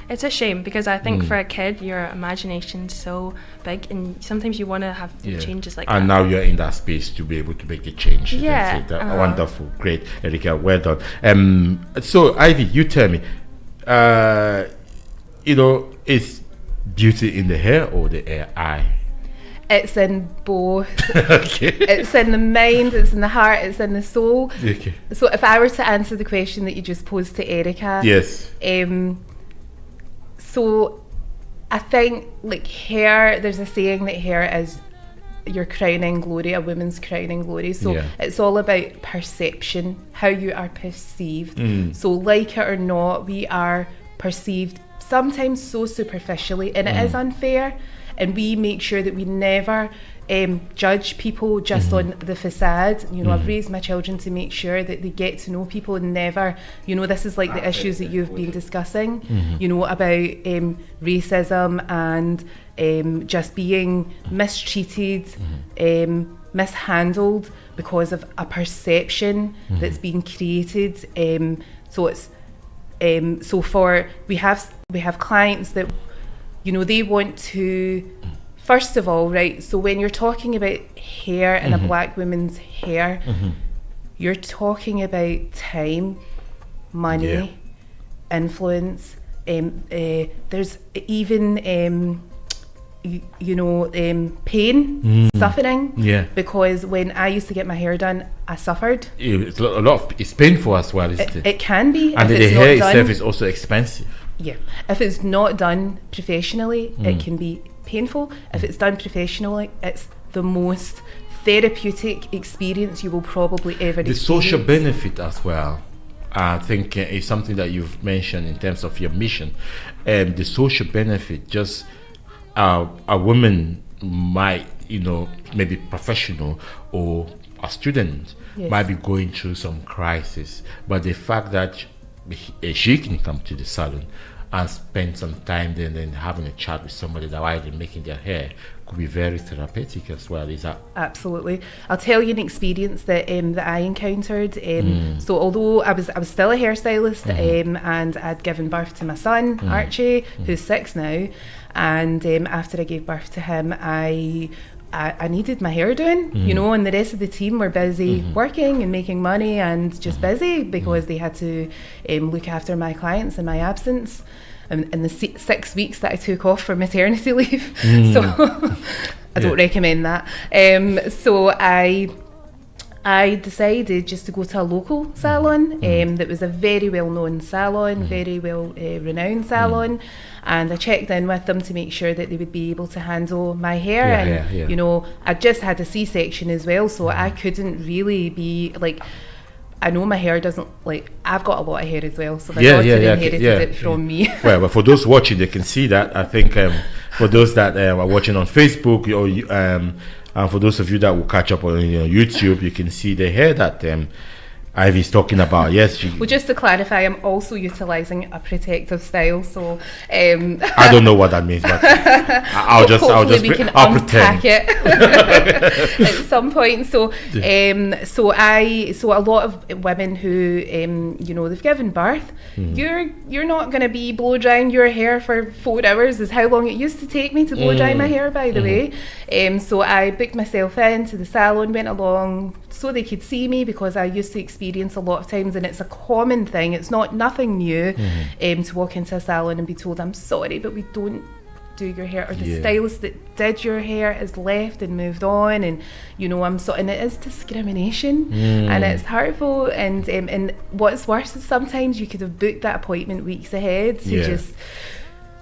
it's a shame because I think for a kid your imagination's so big, and sometimes you want to have changes like that. And now you're in that space to be able to make the change. Wonderful, great, Erika, well done. So Ivy, you tell me, is beauty in the hair or the eye? It's in both. Okay. It's in the mind, it's in the heart, it's in the soul. Okay. So if I were to answer the question that you just posed to Erika, yes. So I think hair, there's a saying that hair is your crowning glory, a woman's crowning glory. So it's all about perception, how you are perceived. So like it or not, we are perceived sometimes so superficially, and it is unfair. And we make sure that we never judge people just on the facade. I've raised my children to make sure that they get to know people and never, this is like the issues that you've been discussing, about racism and just being mistreated, mishandled because of a perception that's being created. So it's we have clients that they want to, first of all, right, so when you're talking about hair and a black woman's hair, you're talking about time, money, influence. There's even Mm. pain, suffering. Yeah. Because when I used to get my hair done, I suffered. It's painful as well, isn't it? It can be. And if the it's hair not itself done. is also expensive. Yeah. If it's not done professionally, it Mm. can be painful. If it's done professionally, it's the most therapeutic experience you will probably ever The experience. social benefit as well, I think, is something that you've mentioned in terms of your mission. The social benefit, just a woman might, maybe professional or a student Yes. might be going through some crisis, but the fact that she can come to the salon and spend some time then having a chat with somebody that while they're making their hair could be very therapeutic as well. Is that? Absolutely. I'll tell you an experience that I encountered. Mm. So although I was still a hairstylist, and I'd given birth to my son Archie, who's 6 now, and after I gave birth to him, I needed my hair doing, and the rest of the team were busy working and making money and just busy because they had to look after my clients in my absence. In the 6 weeks that I took off for maternity leave. So I don't recommend that. So I decided just to go to a local salon that was a very well-known salon, very well renowned salon, and I checked in with them to make sure that they would be able to handle my hair. I just had a C-section as well, so I couldn't really be like, I know my hair doesn't, I've got a lot of hair as well, so my daughter inherited it from me. Well, but for those watching, they can see that. I think for those that are watching on Facebook, and for those of you that will catch up on YouTube, you can see the hair that Ivy's talking about. Yes. Well, just to clarify, I'm also utilising a protective style, so I don't know what that means, but I'll pretend it at some point. So a lot of women who they've given birth, you're not going to be blow drying your hair for 4 hours, is how long it used to take me to blow dry my hair, by the way. So I booked myself into the salon, went along so they could see me, because I used to experience a lot of times, and it's a common thing, it's nothing new, to walk into a salon and be told, I'm sorry, but we don't do your hair, or the stylist that did your hair has left and moved on, and and it is discrimination, and it's hurtful, and what's worse is sometimes you could have booked that appointment weeks ahead to just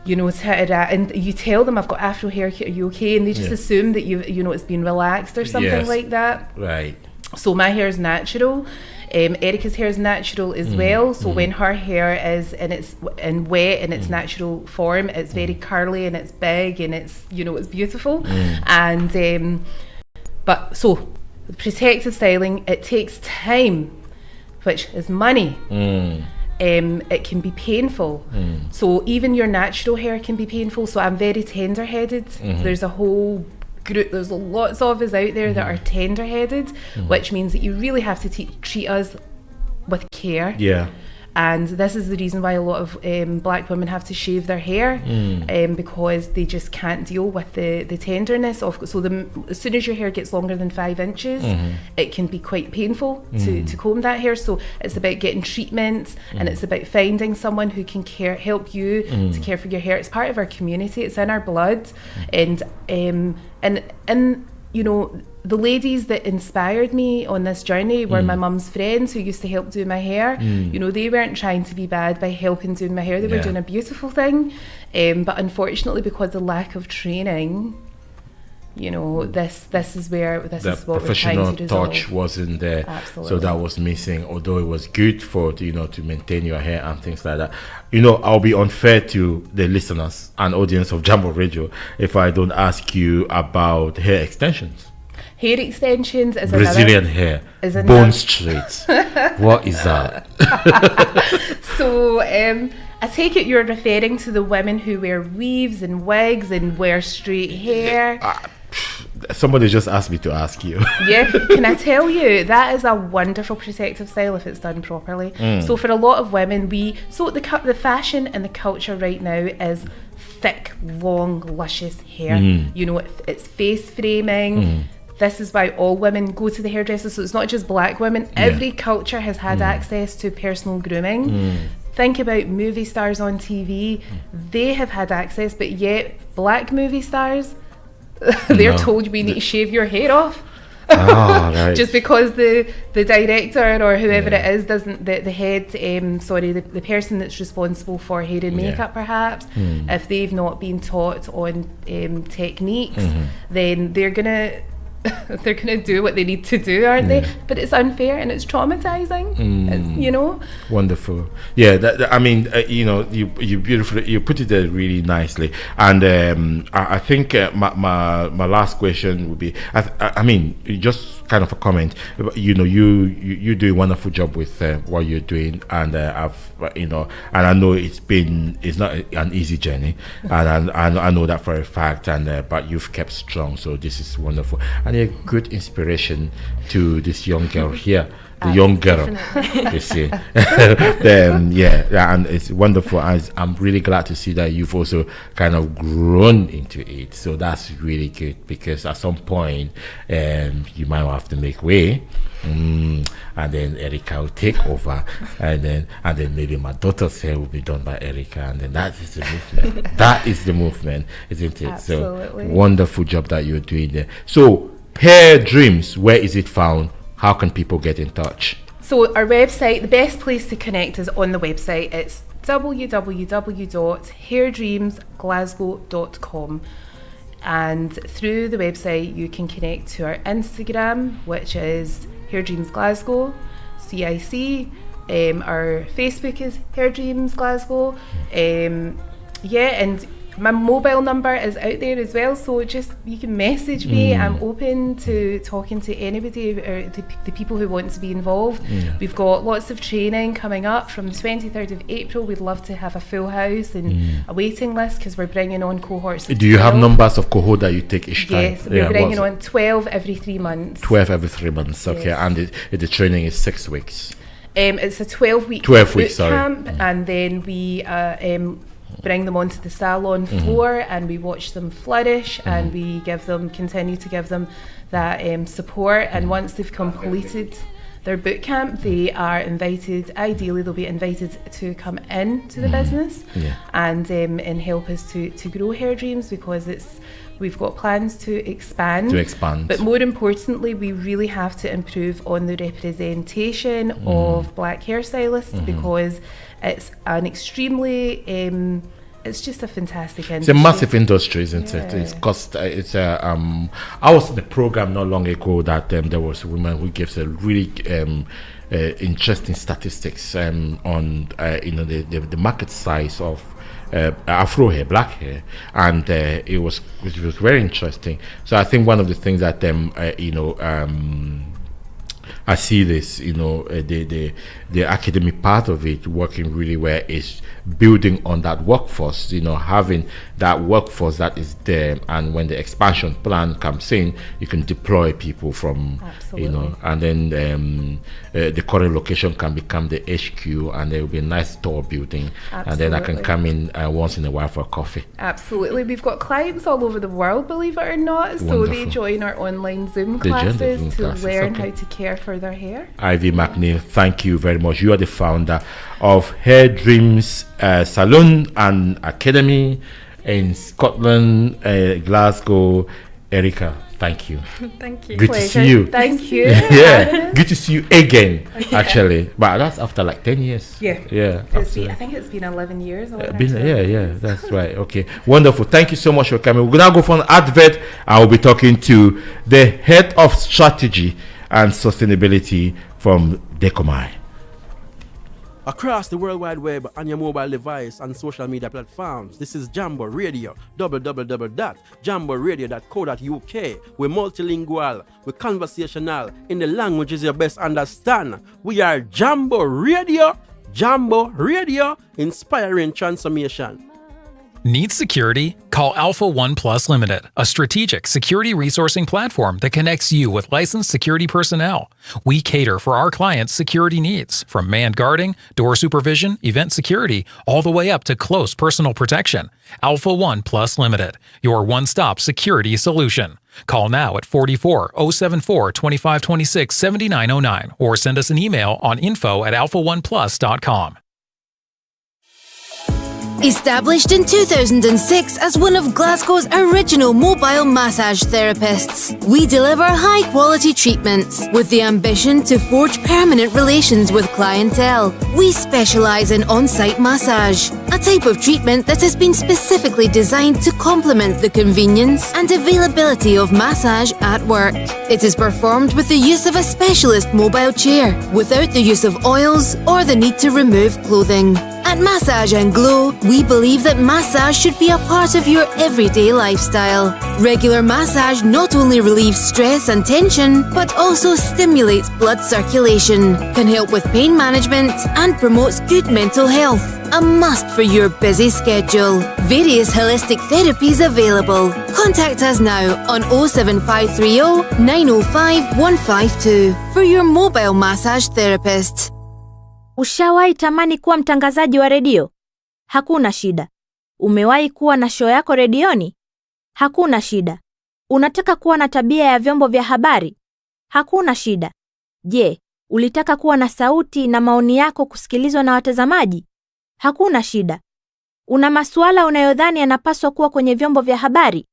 and you tell them, I've got afro hair, are you okay? And they just assume that it's been relaxed or something like that. Right. So my hair is natural. Erica's hair is natural as well. So when her hair is in wet in its natural form, it's very curly and it's big and it's it's beautiful. And but so protective styling, it takes time, which is money. It can be painful. So even your natural hair can be painful. So I'm very tender-headed. There's a whole group, there's lots of us out there that are tender-headed, which means that you really have to treat us with care. And this is the reason why a lot of black women have to shave their hair, because they just can't deal with the tenderness of. So as soon as your hair gets longer than 5 inches, it can be quite painful to comb that hair. So it's about getting treatment, and it's about finding someone who can help you to care for your hair. It's part of our community. It's in our blood, and the ladies that inspired me on this journey were my mum's friends who used to help do my hair. They weren't trying to be bad by helping do my hair. They were doing a beautiful thing. But unfortunately, because of lack of training, this is what we're trying to resolve. Professional touch wasn't there. Absolutely. So that was missing, although it was good for to maintain your hair and things like that. I'll be unfair to the listeners and audience of Jambo Radio if I don't ask you about hair extensions. Hair extensions is Brazilian hair, bone straight. What is that? So I take it you're referring to the women who wear weaves and wigs and wear straight hair. Somebody just asked me to ask you. Yeah, can I tell you, that is a wonderful protective style if it's done properly. So for a lot of women, the fashion and the culture right now is thick, long, luscious hair. It's face framing. This is why all women go to the hairdresser. So it's not just black women. Every culture has had access to personal grooming. Think about movie stars on TV. They have had access, but yet black movie stars, they're told we need to shave your hair off. Right. Just because the director or whoever it is doesn't, the head, the person that's responsible for hair and makeup perhaps, if they've not been taught on techniques, then they're gonna do what they need to do, aren't they? But it's unfair and it's traumatizing. You know. Wonderful. Yeah. I mean, you beautifully, you put it there really nicely. And I think my last question would be, I mean, just kind of a comment. You do a wonderful job with what you're doing, and and I know it's not an easy journey, and I know that for a fact. And but you've kept strong, so this is wonderful. And a good inspiration to this young girl here, the young girl, you see. And it's wonderful. I'm really glad to see that you've also kind of grown into it. So that's really good, because at some point you might have to make way, and then Erica will take over, and then maybe my daughter's hair will be done by Erica, and then that is the movement. That is the movement, isn't it? Absolutely. So wonderful job that you're doing there. So Hair Dreams, where is it found? How can people get in touch? So our website, the best place to connect is on the website. It's www.hairdreamsglasgow.com, and through the website you can connect to our Instagram, which is Hair Dreams Glasgow, CIC. Our Facebook is Hair Dreams Glasgow. And my mobile number is out there as well, so just you can message me. I'm open to talking to anybody, or the people who want to be involved. We've got lots of training coming up from the 23rd of April. We'd love to have a full house and a waiting list, because we're bringing on cohorts. Do you have numbers of cohort that you take each time? Yes, we're bringing on 12 every 3 months. 12 every 3 months, okay. Yes. And the training is 6 weeks. It's a 12-week boot camp, and then we bring them onto the salon floor, and we watch them flourish, and we continue to give them that support. And once they've completed their boot camp, they are invited, ideally they'll be invited to come into the business and help us to grow Hair Dreams, because we've got plans to expand. But more importantly, we really have to improve on the representation of black hairstylists, because it's an extremely it's just a fantastic industry. It's a massive industry, isn't it? It's I was in the program not long ago that there was a woman who gives a really interesting statistics on the market size of Afro hair, black hair, and it was very interesting. So I think one of the things that I see this, the academic part of it working really well is building on that workforce, having that workforce that is there, and when the expansion plan comes in, you can deploy people from, and then the current location can become the HQ, and there will be a nice store building. Absolutely. And then I can come in once in a while for a coffee. Absolutely. We've got clients all over the world, believe it or not. So they join our online Zoom classes to learn how to care for their hair. Ivy McNeil, thank you very much. You are the founder of Hair Dreams Salon and Academy in Scotland, Glasgow. Erica, thank you. Thank you. Good to see you. Thank you. Yeah, good to see you again, actually. But that's after like 10 years. Yeah. I think it's been 11 years. That's right. Okay, wonderful. Thank you so much for coming. We're going to go for an advert. I will be talking to the head of strategy and sustainability from Decomai. Across the World Wide Web on your mobile device and social media platforms, this is Jambo Radio, www.jamboradio.co.uk. We're multilingual, we're conversational, in the languages you best understand. We are Jambo Radio, inspiring transformation. Need security? Call Alpha One Plus Limited, a strategic security resourcing platform that connects you with licensed security personnel. We cater for our clients' security needs, from manned guarding, door supervision, event security, all the way up to close personal protection. Alpha One Plus Limited, your one-stop security solution. Call now at 44-074-2526-7909 or send us an email on info@alphaoneplus.com. Established in 2006 as one of Glasgow's original mobile massage therapists, we deliver high-quality treatments with the ambition to forge permanent relations with clientele. We specialise in on-site massage, a type of treatment that has been specifically designed to complement the convenience and availability of massage at work. It is performed with the use of a specialist mobile chair, without the use of oils or the need to remove clothing. At Massage and Glow, we believe that massage should be a part of your everyday lifestyle. Regular massage not only relieves stress and tension, but also stimulates blood circulation, can help with pain management, and promotes good mental health. A must for your busy schedule. Various holistic therapies available. Contact us now on 07530 905 152 for your mobile massage therapist. Ushawahi tamani kuwa mtangazaji wa redio? Hakuna shida. Umewahi kuwa na show yako redioni? Hakuna shida. Unataka kuwa na tabia ya vyombo vya habari? Hakuna shida. Je, ulitaka kuwa na sauti na maoni yako kusikilizwa na watazamaji? Hakuna shida. Una masuala unayodhani yanapaswa kuwa kwenye vyombo vya habari?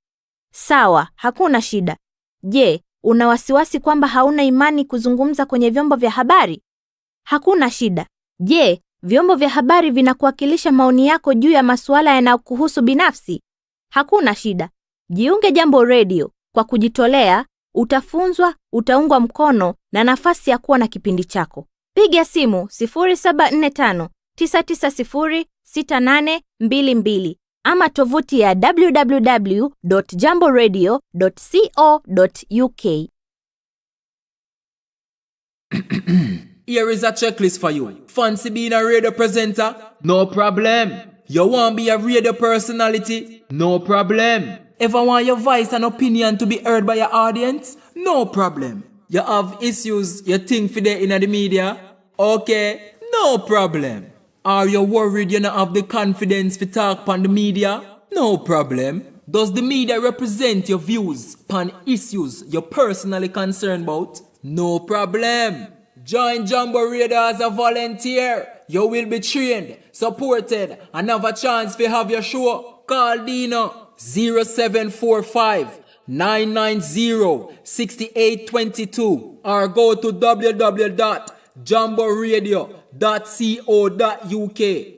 Sawa, hakuna shida. Je, una wasiwasi kwamba hauna imani kuzungumza kwenye vyombo vya habari? Hakuna shida. Je, vyombo vya habari vinakuwakilisha maoni yako juu ya masuala yanayokuhusu binafsi? Hakuna shida. Jiunge Jambo Radio. Kwa kujitolea, utafunzwa, utaungwa mkono na nafasi ya kuwa na kipindi chako. Piga simu 0745 990 6822 ama tovuti ya www.jamboradio.co.uk. Here is a checklist for you. Fancy being a radio presenter? No problem. You want to be a radio personality? No problem. Ever want your voice and opinion to be heard by your audience? No problem. You have issues you think for them in the media? Okay, no problem. Are you worried you don't have the confidence to talk on the media? No problem. Does the media represent your views on issues you're personally concerned about? No problem. Join Jambo Radio as a volunteer. You will be trained, supported, and have a chance to have your show. Call Dino 0745 990 6822 or go to www.jamboradio.co.uk.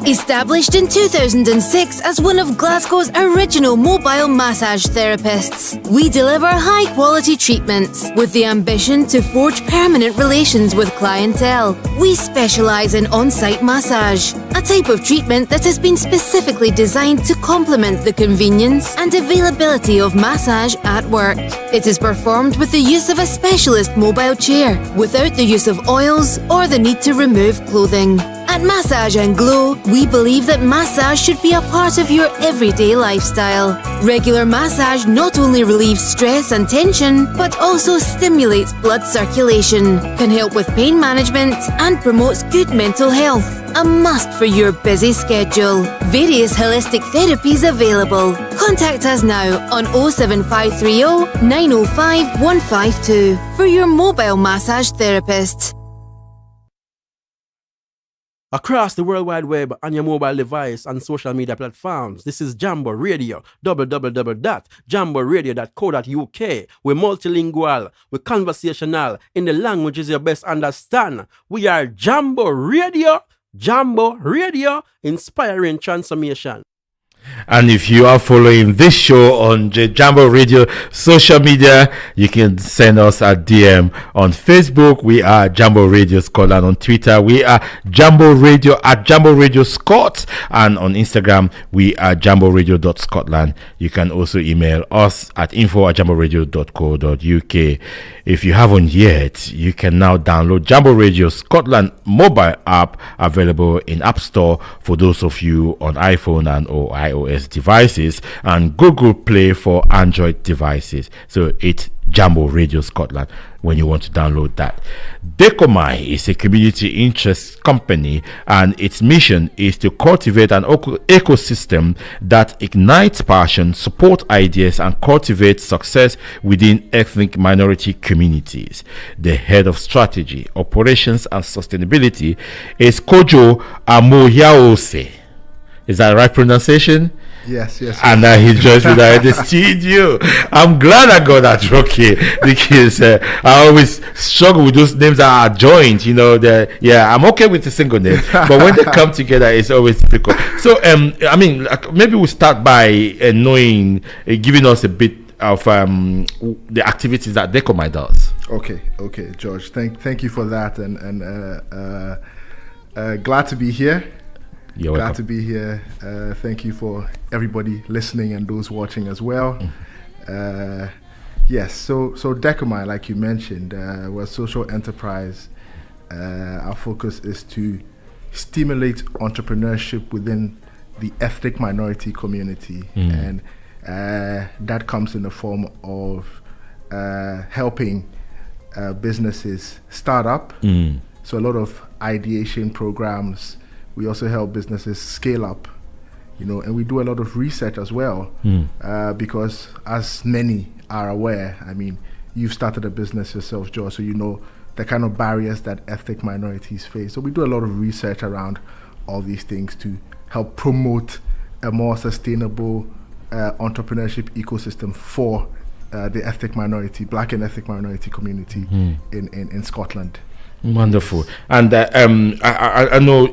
Established in 2006 as one of Glasgow's original mobile massage therapists, we deliver high-quality treatments with the ambition to forge permanent relations with clientele. We specialise in on-site massage, a type of treatment that has been specifically designed to complement the convenience and availability of massage at work. It is performed with the use of a specialist mobile chair, without the use of oils or the need to remove clothing. At Massage and Glow, we believe that massage should be a part of your everyday lifestyle. Regular massage not only relieves stress and tension, but also stimulates blood circulation, can help with pain management, and promotes good mental health. A must for your busy schedule. Various holistic therapies available. Contact us now on 07530 905 152 for your mobile massage therapist. Across the World Wide Web on your mobile device and social media platforms, this is Jambo Radio, www.jamboradio.co.uk. We're multilingual, we're conversational, in the languages you best understand. We are Jambo Radio, inspiring transformation. And if you are following this show on Jambo Radio social media, you can send us a DM on Facebook. We are Jambo Radio Scotland. On Twitter, we are Jambo Radio at Jambo Radio Scott. And on Instagram, we are jamboradio.scotland. You can also email us at info@jamboradio.co.uk. If you haven't yet, you can now download Jambo Radio Scotland mobile app, available in App Store for those of you on iPhone and or iOS devices, and Google Play for Android devices. So it's Jambo Radio Scotland when you want to download that. Decomai is a community interest company, and its mission is to cultivate an ecosystem that ignites passion, support ideas, and cultivate success within ethnic minority communities. The head of strategy, operations, and sustainability is Kojo Amoyaose. Is that the right pronunciation? Yes. And he joins me in the studio. I'm glad I got that okay, because I always struggle with those names that are joined. I'm okay with the single name, but when they come together, it's always difficult. So, maybe we'll start by giving us a bit of the activities that Decomai does. Okay, George. Thank you for that, and glad to be here. You're Glad welcome. to be here. Thank you for everybody listening and those watching as well. Yes, so Decomai, like you mentioned, we're a social enterprise. Our focus is to stimulate entrepreneurship within the ethnic minority community, and that comes in the form of helping businesses start up. So a lot of ideation programs. We also help businesses scale up, and we do a lot of research as well, because as many are aware, you've started a business yourself, George, so you know the kind of barriers that ethnic minorities face. So we do a lot of research around all these things to help promote a more sustainable entrepreneurship ecosystem for the ethnic minority, Black and ethnic minority community in Scotland. Wonderful. And I know,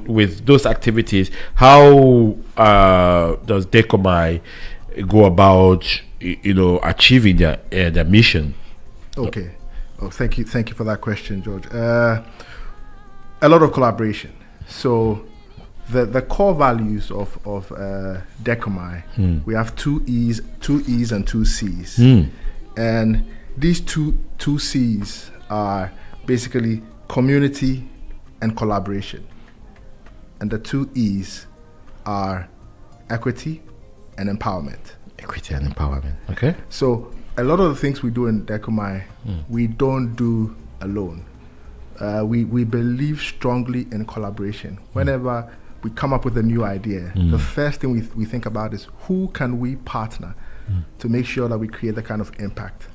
with those activities, how does Decomai go about, achieving their mission? Okay. Oh, thank you for that question, George. A lot of collaboration. So the core values of Decomai, we have two E's and two C's, and these two C's are basically community and collaboration, and the two E's are equity and empowerment. Equity and empowerment. Okay. So a lot of the things we do in Decomai, we don't do alone. We believe strongly in collaboration. Whenever we come up with a new idea, the first thing we think about is who can we partner to make sure that we create the kind of impact.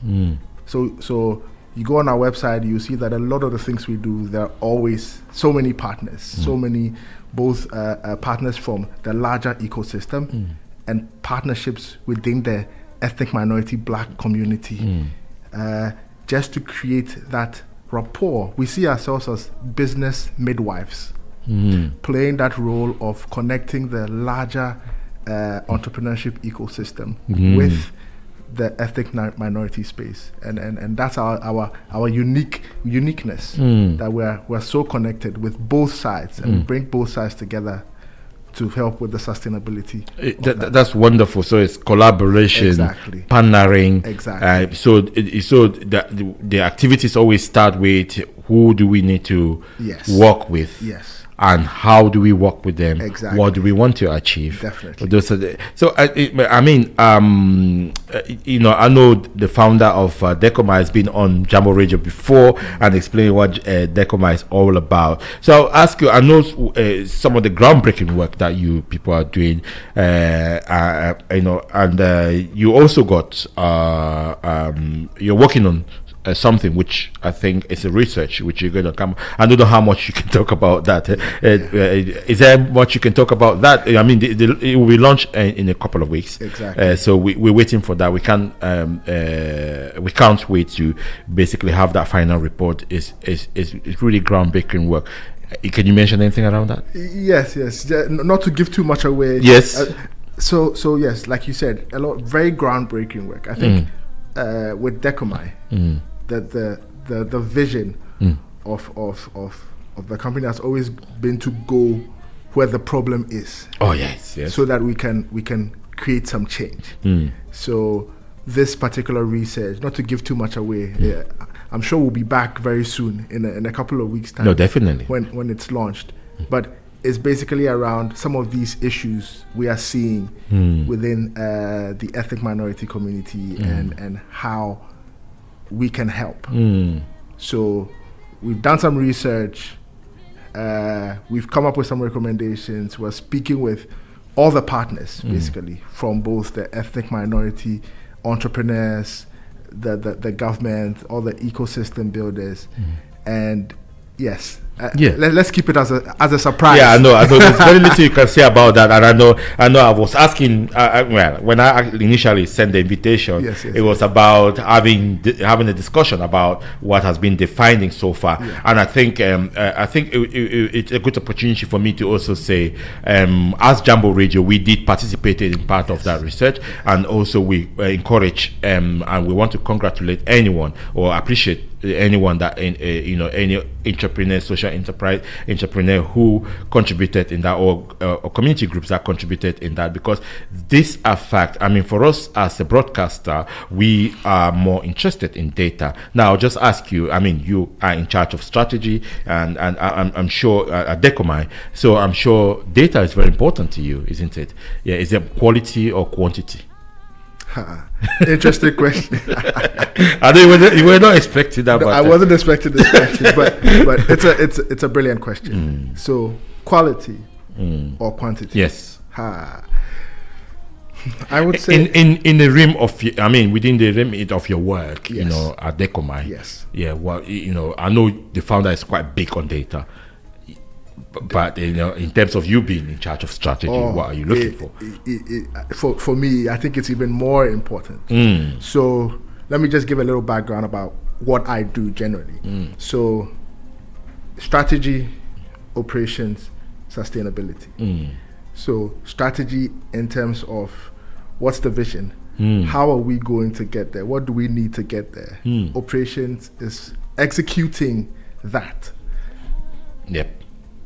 So you go on our website, you see that a lot of the things we do, there are always so many partners, so many both partners from the larger ecosystem and partnerships within the ethnic minority Black community, just to create that rapport. We see ourselves as business midwives, playing that role of connecting the larger entrepreneurship ecosystem with the ethnic minority space, and that's our uniqueness, that we're so connected with both sides, and we bring both sides together to help with the sustainability. That's wonderful. So it's collaboration, exactly. Partnering. Exactly. So the activities always start with who do we need to work with? Yes. And how do we work with them? Exactly. What do we want to achieve? Definitely. I know the founder of Decomai has been on Jambo Radio before and explained what Decomai is all about. So I'll ask you, I know some of the groundbreaking work that you people are doing, and you also got, you're working on something which I think is a research which you're going to come. I don't know how much you can talk about that. Is there much you can talk about that? I mean, it will be launched in a couple of weeks. Exactly. So we're waiting for that. We can't wait to basically have that final report. It's really groundbreaking work. Can you mention anything around that? Yes. Not to give too much away. Yes. So yes, like you said, a lot very groundbreaking work. I think with Decomai, the vision of the company has always been to go where the problem is. Oh yes. So that we can create some change. So this particular research, not to give too much away, I'm sure we'll be back very soon in a couple of weeks' time. No, definitely. When it's launched, but it's basically around some of these issues we are seeing within the ethnic minority community and how we can help. So we've done some research. We've come up with some recommendations. We're speaking with all the partners, basically, from both the ethnic minority entrepreneurs, the government, all the ecosystem builders, and yes. Let's keep it as a surprise. Yeah, I know. There's very little you can say about that, and I know. I was asking. When I initially sent the invitation, it was about having a discussion about what has been the findings so far, and I think it's a good opportunity for me to also say, as Jambo Radio, we did participate in part of that research, and also we encourage and we want to congratulate anyone or appreciate anyone that any entrepreneur, social enterprise entrepreneur who contributed in that, or community groups that contributed in that, because this are fact. I mean, for us as a broadcaster, we are more interested in data. Now, I'll just ask you. I mean, you are in charge of strategy, and I'm sure at Decomai, so I'm sure data is very important to you, isn't it? Yeah, is it quality or quantity? Interesting question. I know you were not expecting that. No, I wasn't expecting this question, but it's a brilliant question. So, quality or quantity? Yes. I would say in the realm of, within the remit of your work, at Decomai. Yes. Yeah. Well, I know the founder is quite big on data. But in terms of you being in charge of strategy, what are you looking for? For me, I think it's even more important. So let me just give a little background about what I do generally. So strategy, operations, sustainability. So strategy in terms of what's the vision? How are we going to get there? What do we need to get there? Operations is executing that. Yep.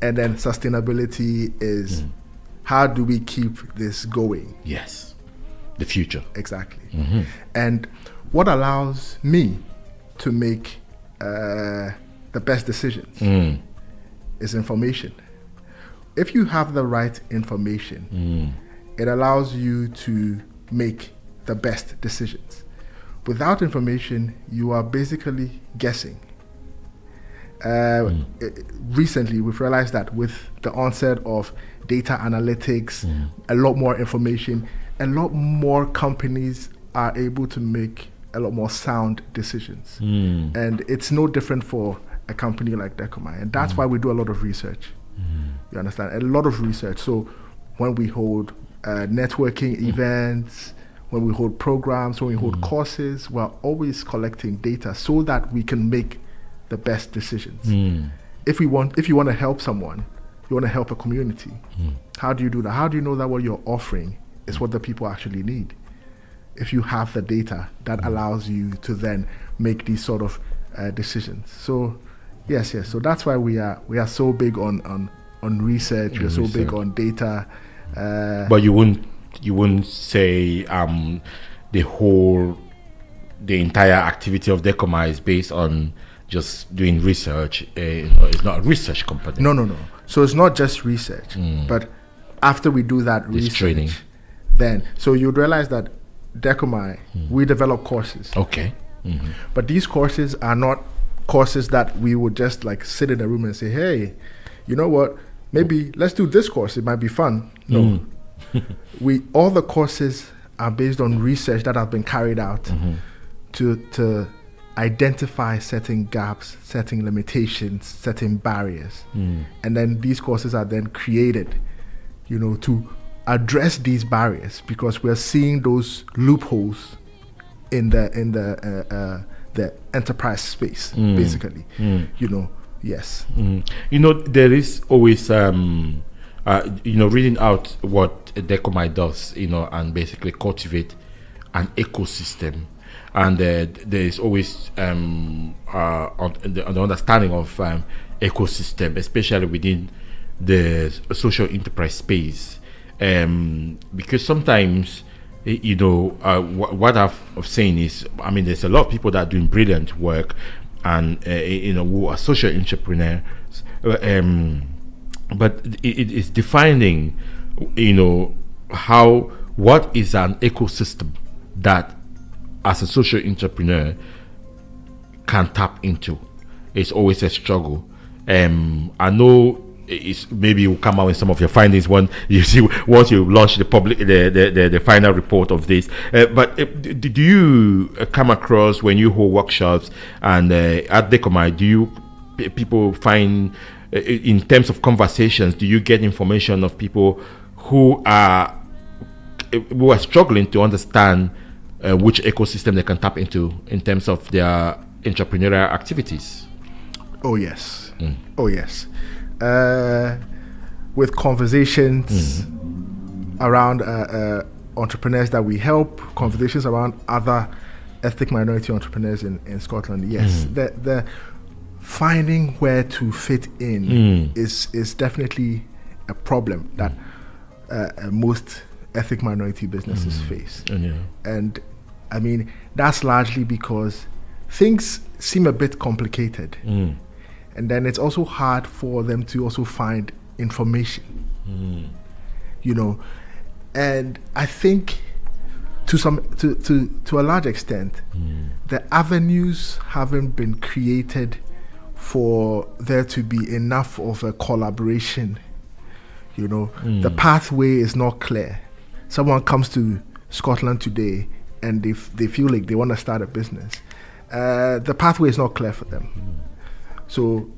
And then sustainability is how do we keep this going? Yes. The future. Exactly. And what allows me to make the best decisions is information. If you have the right information, it allows you to make the best decisions. Without information, you are basically guessing. Recently, we've realized that with the onset of data analytics, a lot more information, a lot more companies are able to make a lot more sound decisions. And it's no different for a company like Decomai. And that's why we do a lot of research. You understand? A lot of research. So when we hold networking events, when we hold programs, when we hold courses, we're always collecting data so that we can make the best decisions. If you want to help someone, you want to help a community. How do you do that? How do you know that what you're offering is what the people actually need? If you have the data that allows you to then make these sort of decisions. So yes. So that's why we are so big on research. We're so big on data. But you wouldn't say the entire activity of Decomai is based on just doing research. It's not a research company. No. So it's not just research, but after we do that research, training. Then so you'd realize that Decomai, we develop courses. Okay. But these courses are not courses that we would just like sit in a room and say, hey, you know what? Maybe let's do this course. It might be fun. No. All the courses are based on research that has been carried out to identify certain gaps, certain limitations, certain barriers. And then these courses are then created, to address these barriers, because we're seeing those loopholes in the enterprise space, basically. Yes. There is always reading out what Decomai does, and basically cultivate an ecosystem. And there is always on the understanding of ecosystem, especially within the social enterprise space, because sometimes what I've seen is, there's a lot of people that are doing brilliant work, and who are social entrepreneurs, but it is defining, what is an ecosystem that, as a social entrepreneur, can tap into. It's always a struggle. I know it's maybe you come out with some of your findings once you launch the public the final report of this. But do you come across when you hold workshops and at Decomai, do you people find in terms of conversations, do you get information of people who are struggling to understand which ecosystem they can tap into in terms of their entrepreneurial activities? Oh yes. Oh yes. With conversations around entrepreneurs that we help, conversations around other ethnic minority entrepreneurs in Scotland, yes, the finding where to fit in is definitely a problem that most ethnic minority businesses face. And I mean, that's largely because things seem a bit complicated. And then it's also hard for them to also find information, you know. And I think to a large extent, the avenues haven't been created for there to be enough of a collaboration, you know. The pathway is not clear. Someone comes to Scotland today and they feel like they want to start a business. The pathway is not clear for them. So,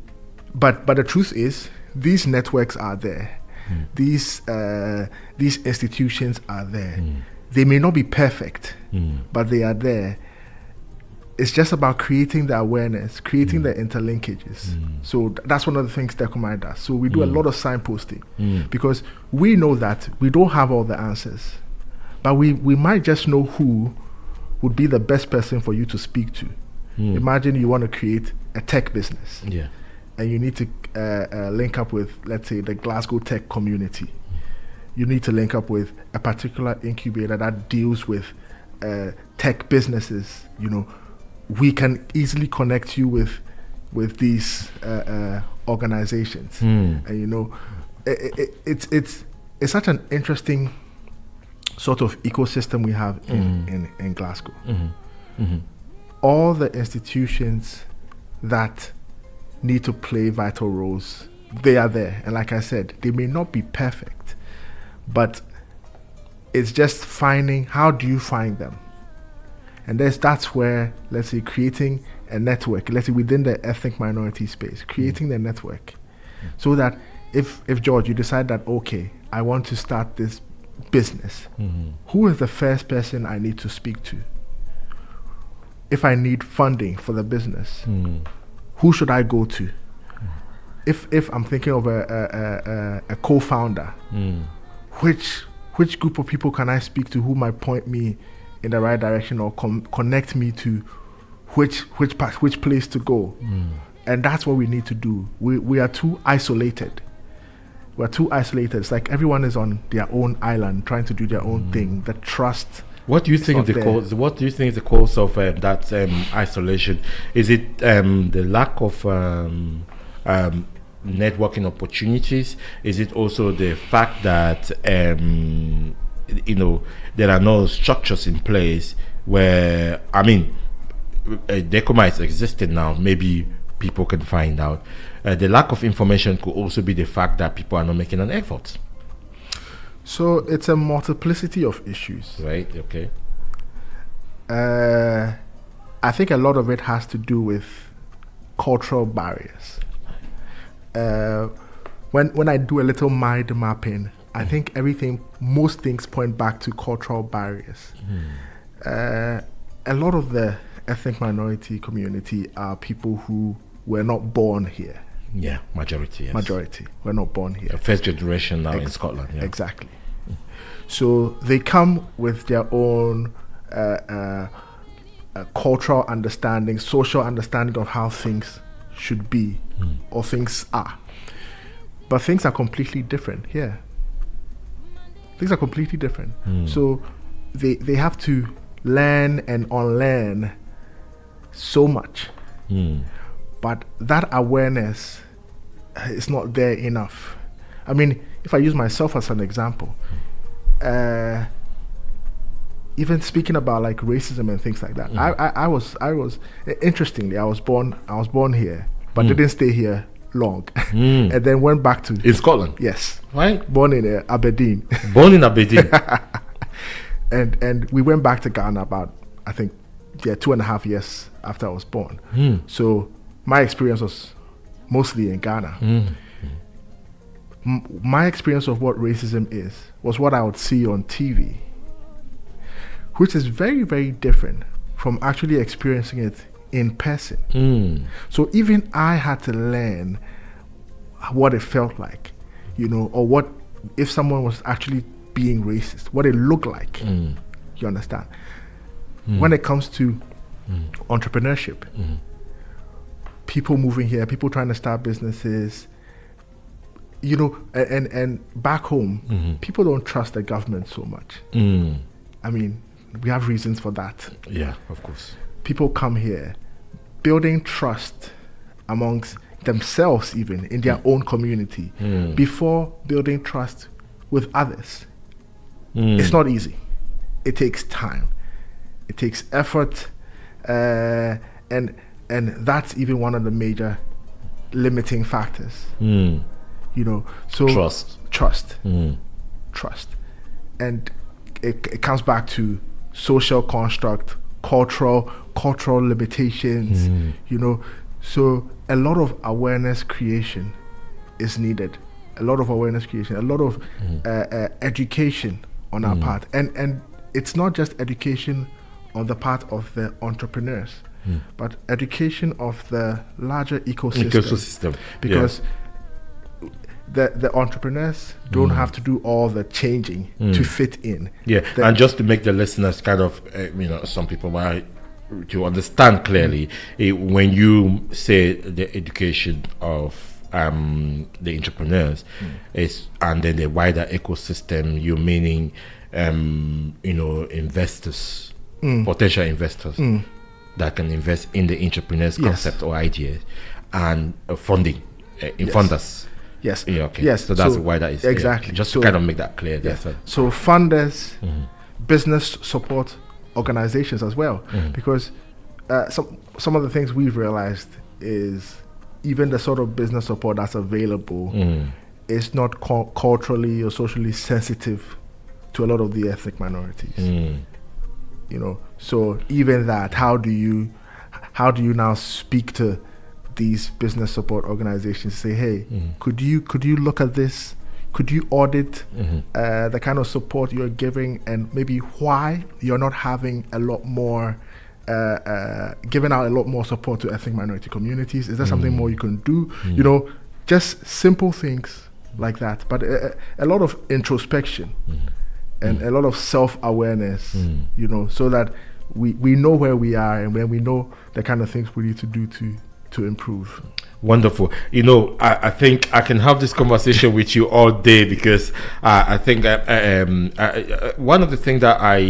but the truth is, these networks are there. These institutions are there. They may not be perfect, but they are there. It's just about creating the awareness, creating the interlinkages. So that's one of the things Decomai does. So we do a lot of signposting because we know that we don't have all the answers, but we might just know who would be the best person for you to speak to. Imagine you want to create a tech business, and you need to link up with, let's say, the Glasgow tech community. You need to link up with a particular incubator that deals with tech businesses. You know, we can easily connect you with these organizations, and you know, it's such an interesting sort of ecosystem we have in Glasgow. All the institutions that need to play vital roles, they are there. And like I said, they may not be perfect, but it's just finding, how do you find them? And that's where, let's say, creating a network, let's say within the ethnic minority space, creating the network, so that if George, you decide that, okay, I want to start this business, who is the first person I need to speak to? If I need funding for the business, who should I go to? If I'm thinking of a co-founder, which group of people can I speak to who might point me in the right direction or connect me to which place to go? And that's what we need to do. We are too isolated. We're too isolated. It's like everyone is on their own island trying to do their own thing. The trust. What do you think the cause? What do you think is the cause of that isolation? Is it the lack of networking opportunities? Is it also the fact that you know, there are no structures in place where, I mean, Decomai is existing now. Maybe people can find out. The lack of information could also be the fact that people are not making an effort. So it's a multiplicity of issues. Right, okay. I think a lot of it has to do with cultural barriers. When I do a little mind mapping, I think most things point back to cultural barriers. A lot of the ethnic minority community are people who were not born here. Yeah, majority, yes. Majority were not born here. First generation now in Scotland. Yeah. Exactly. So they come with their own cultural understanding, social understanding of how things should be or things are. But things are completely different here. Things are completely different. So they have to learn and unlearn so much. But that awareness is not there enough. I mean, if I use myself as an example, even speaking about like racism and things like that. I was interestingly, I was born here, but didn't stay here long, and then went back to in Scotland. Yes, right. Born in Aberdeen. Born in Aberdeen. and we went back to Ghana about, I think, 2.5 years after I was born. So my experience was mostly in Ghana. My experience of what racism was what I would see on TV, which is very, very different from actually experiencing it in person. So even I had to learn what it felt like, or what if someone was actually being racist, what it looked like. You understand? When it comes to entrepreneurship, people moving here, people trying to start businesses, and back home, people don't trust the government so much. I mean, we have reasons for that. Yeah, of course. People come here building trust amongst themselves, even in their own community, before building trust with others. It's not easy. It takes time. It takes effort, and that's even one of the major limiting factors. So trust, and it comes back to social construct, cultural limitations. So a lot of awareness creation is needed. A lot of education on our part, and it's not just education on the part of the entrepreneurs, but education of the larger ecosystem. Because the entrepreneurs don't have to do all the changing to fit in. And just to make the listeners kind of, some people might to understand clearly, when you say the education of the entrepreneurs and then the wider ecosystem, you're meaning investors, potential investors that can invest in the entrepreneurs concept or ideas, and funding funders. Yes. Okay. Yes. So that's why that is exactly. Just to kind of make that clear. Yeah. So funders, business support organizations as well, because some of the things we've realized is even the sort of business support that's available is not culturally or socially sensitive to a lot of the ethnic minorities. So even that, how do you now speak to these business support organizations, say, hey, could you look at this? Could you audit the kind of support you're giving, and maybe why you're not having a lot more, giving out a lot more support to ethnic minority communities? Is there something more you can do? Just simple things like that. But a lot of introspection and a lot of self-awareness, so that we know where we are, and when we know the kind of things we need to do to improve. Wonderful. I think I can have this conversation with you all day, because I think one of the things that I,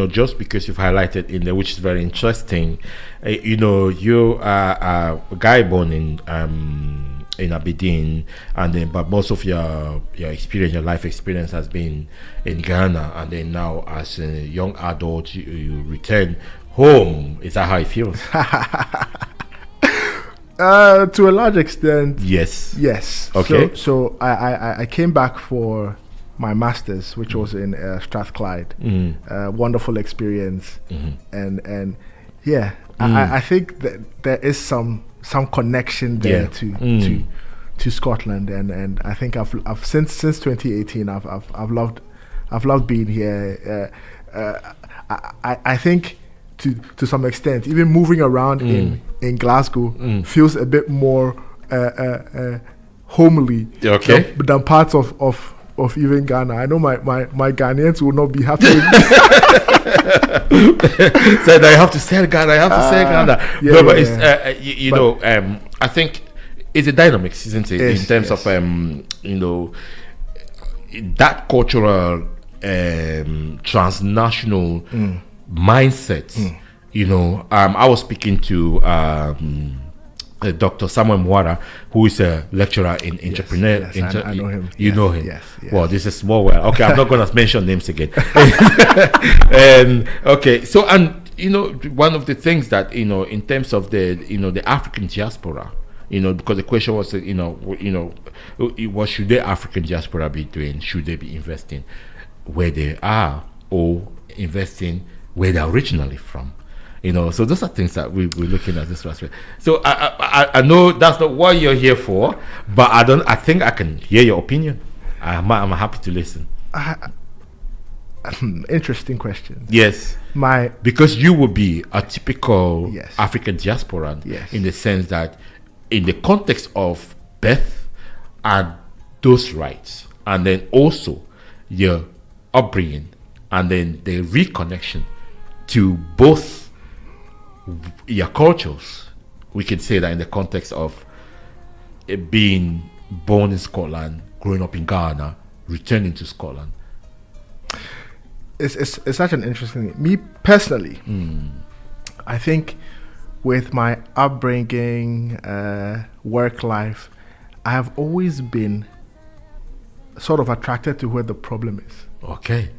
just because you've highlighted in there, which is very interesting, you are a guy born in Aberdeen, and then but most of your experience, your life experience, has been in Ghana, and then now as a young adult you return home. Is that how it feels? To a large extent, yes. Okay. So I came back for my master's, which was in Strathclyde. Wonderful experience, and I think that there is some connection there to Scotland, and I think I've since 2018 I've loved being here. I think to some extent, even moving around in Glasgow feels a bit more homely than parts of even Ghana. I know my Ghanaians will not be happy with me. Said I have to sell Ghana. But it's I think it's a dynamics, isn't it? In terms of that cultural transnational mindset. I was speaking to Dr. Samuel Mwara, who is a lecturer in entrepreneur. Yes, I know him. You know him? Yes. Well, this is small world. Okay, I'm not going to mention names again. Okay, so, and, you know, one of the things that, you know, in terms of the, you know, the African diaspora, you know, because the question was, you know, what should the African diaspora be doing? Should they be investing where they are or investing where they're originally from? You know, so those are things that we're looking at this aspect. So I know that's not what you're here for, but I think I can hear your opinion. I'm happy to listen. Interesting question. Yes. Because you would be a typical African diasporan in the sense that in the context of birth and those rights, and then also your upbringing, and then the reconnection to both your cultures, we can say that in the context of being born in Scotland, growing up in Ghana, returning to Scotland. It's such an interesting thing. Me personally, I think with my upbringing, work life, I have always been sort of attracted to where the problem is. Okay.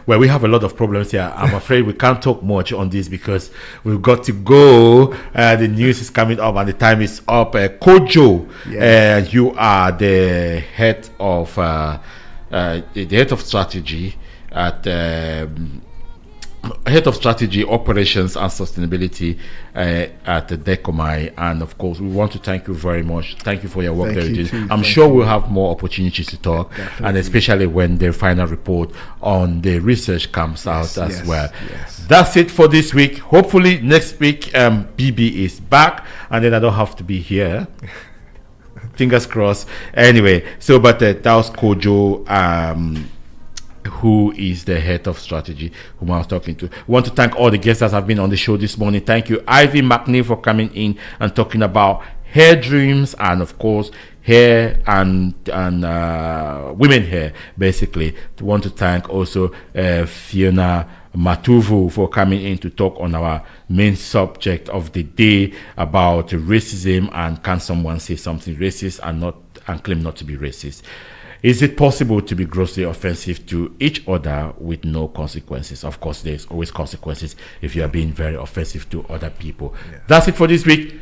Well, we have a lot of problems here. I'm afraid we can't talk much on this because we've got to go. The news is coming up and the time is up. Kojo, you are the head of strategy at Head of Strategy, Operations and Sustainability at Decomai. And of course, we want to thank you very much. Thank you for your work there. I'm sure we'll have more opportunities to talk, definitely. And especially when the final report on the research comes out as well. Yes. That's it for this week. Hopefully next week, BB is back and then I don't have to be here. Fingers crossed. Anyway, so but that was Kojo, who is the head of strategy, whom I was talking to. We want to thank all the guests that have been on the show this morning. Thank you, Ivy McNeil, for coming in and talking about hair dreams and, of course, hair and women hair, basically. We want to thank also Fiona Matuvu for coming in to talk on our main subject of the day about racism and can someone say something racist and claim not to be racist. Is it possible to be grossly offensive to each other with no consequences? Of course, there's always consequences if you are being very offensive to other people. That's it for this week.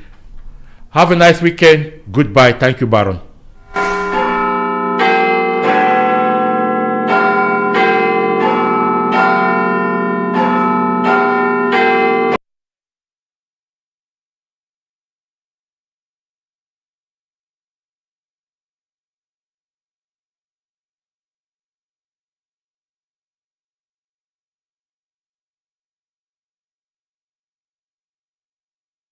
Have a nice weekend. Goodbye. Thank you, Baron.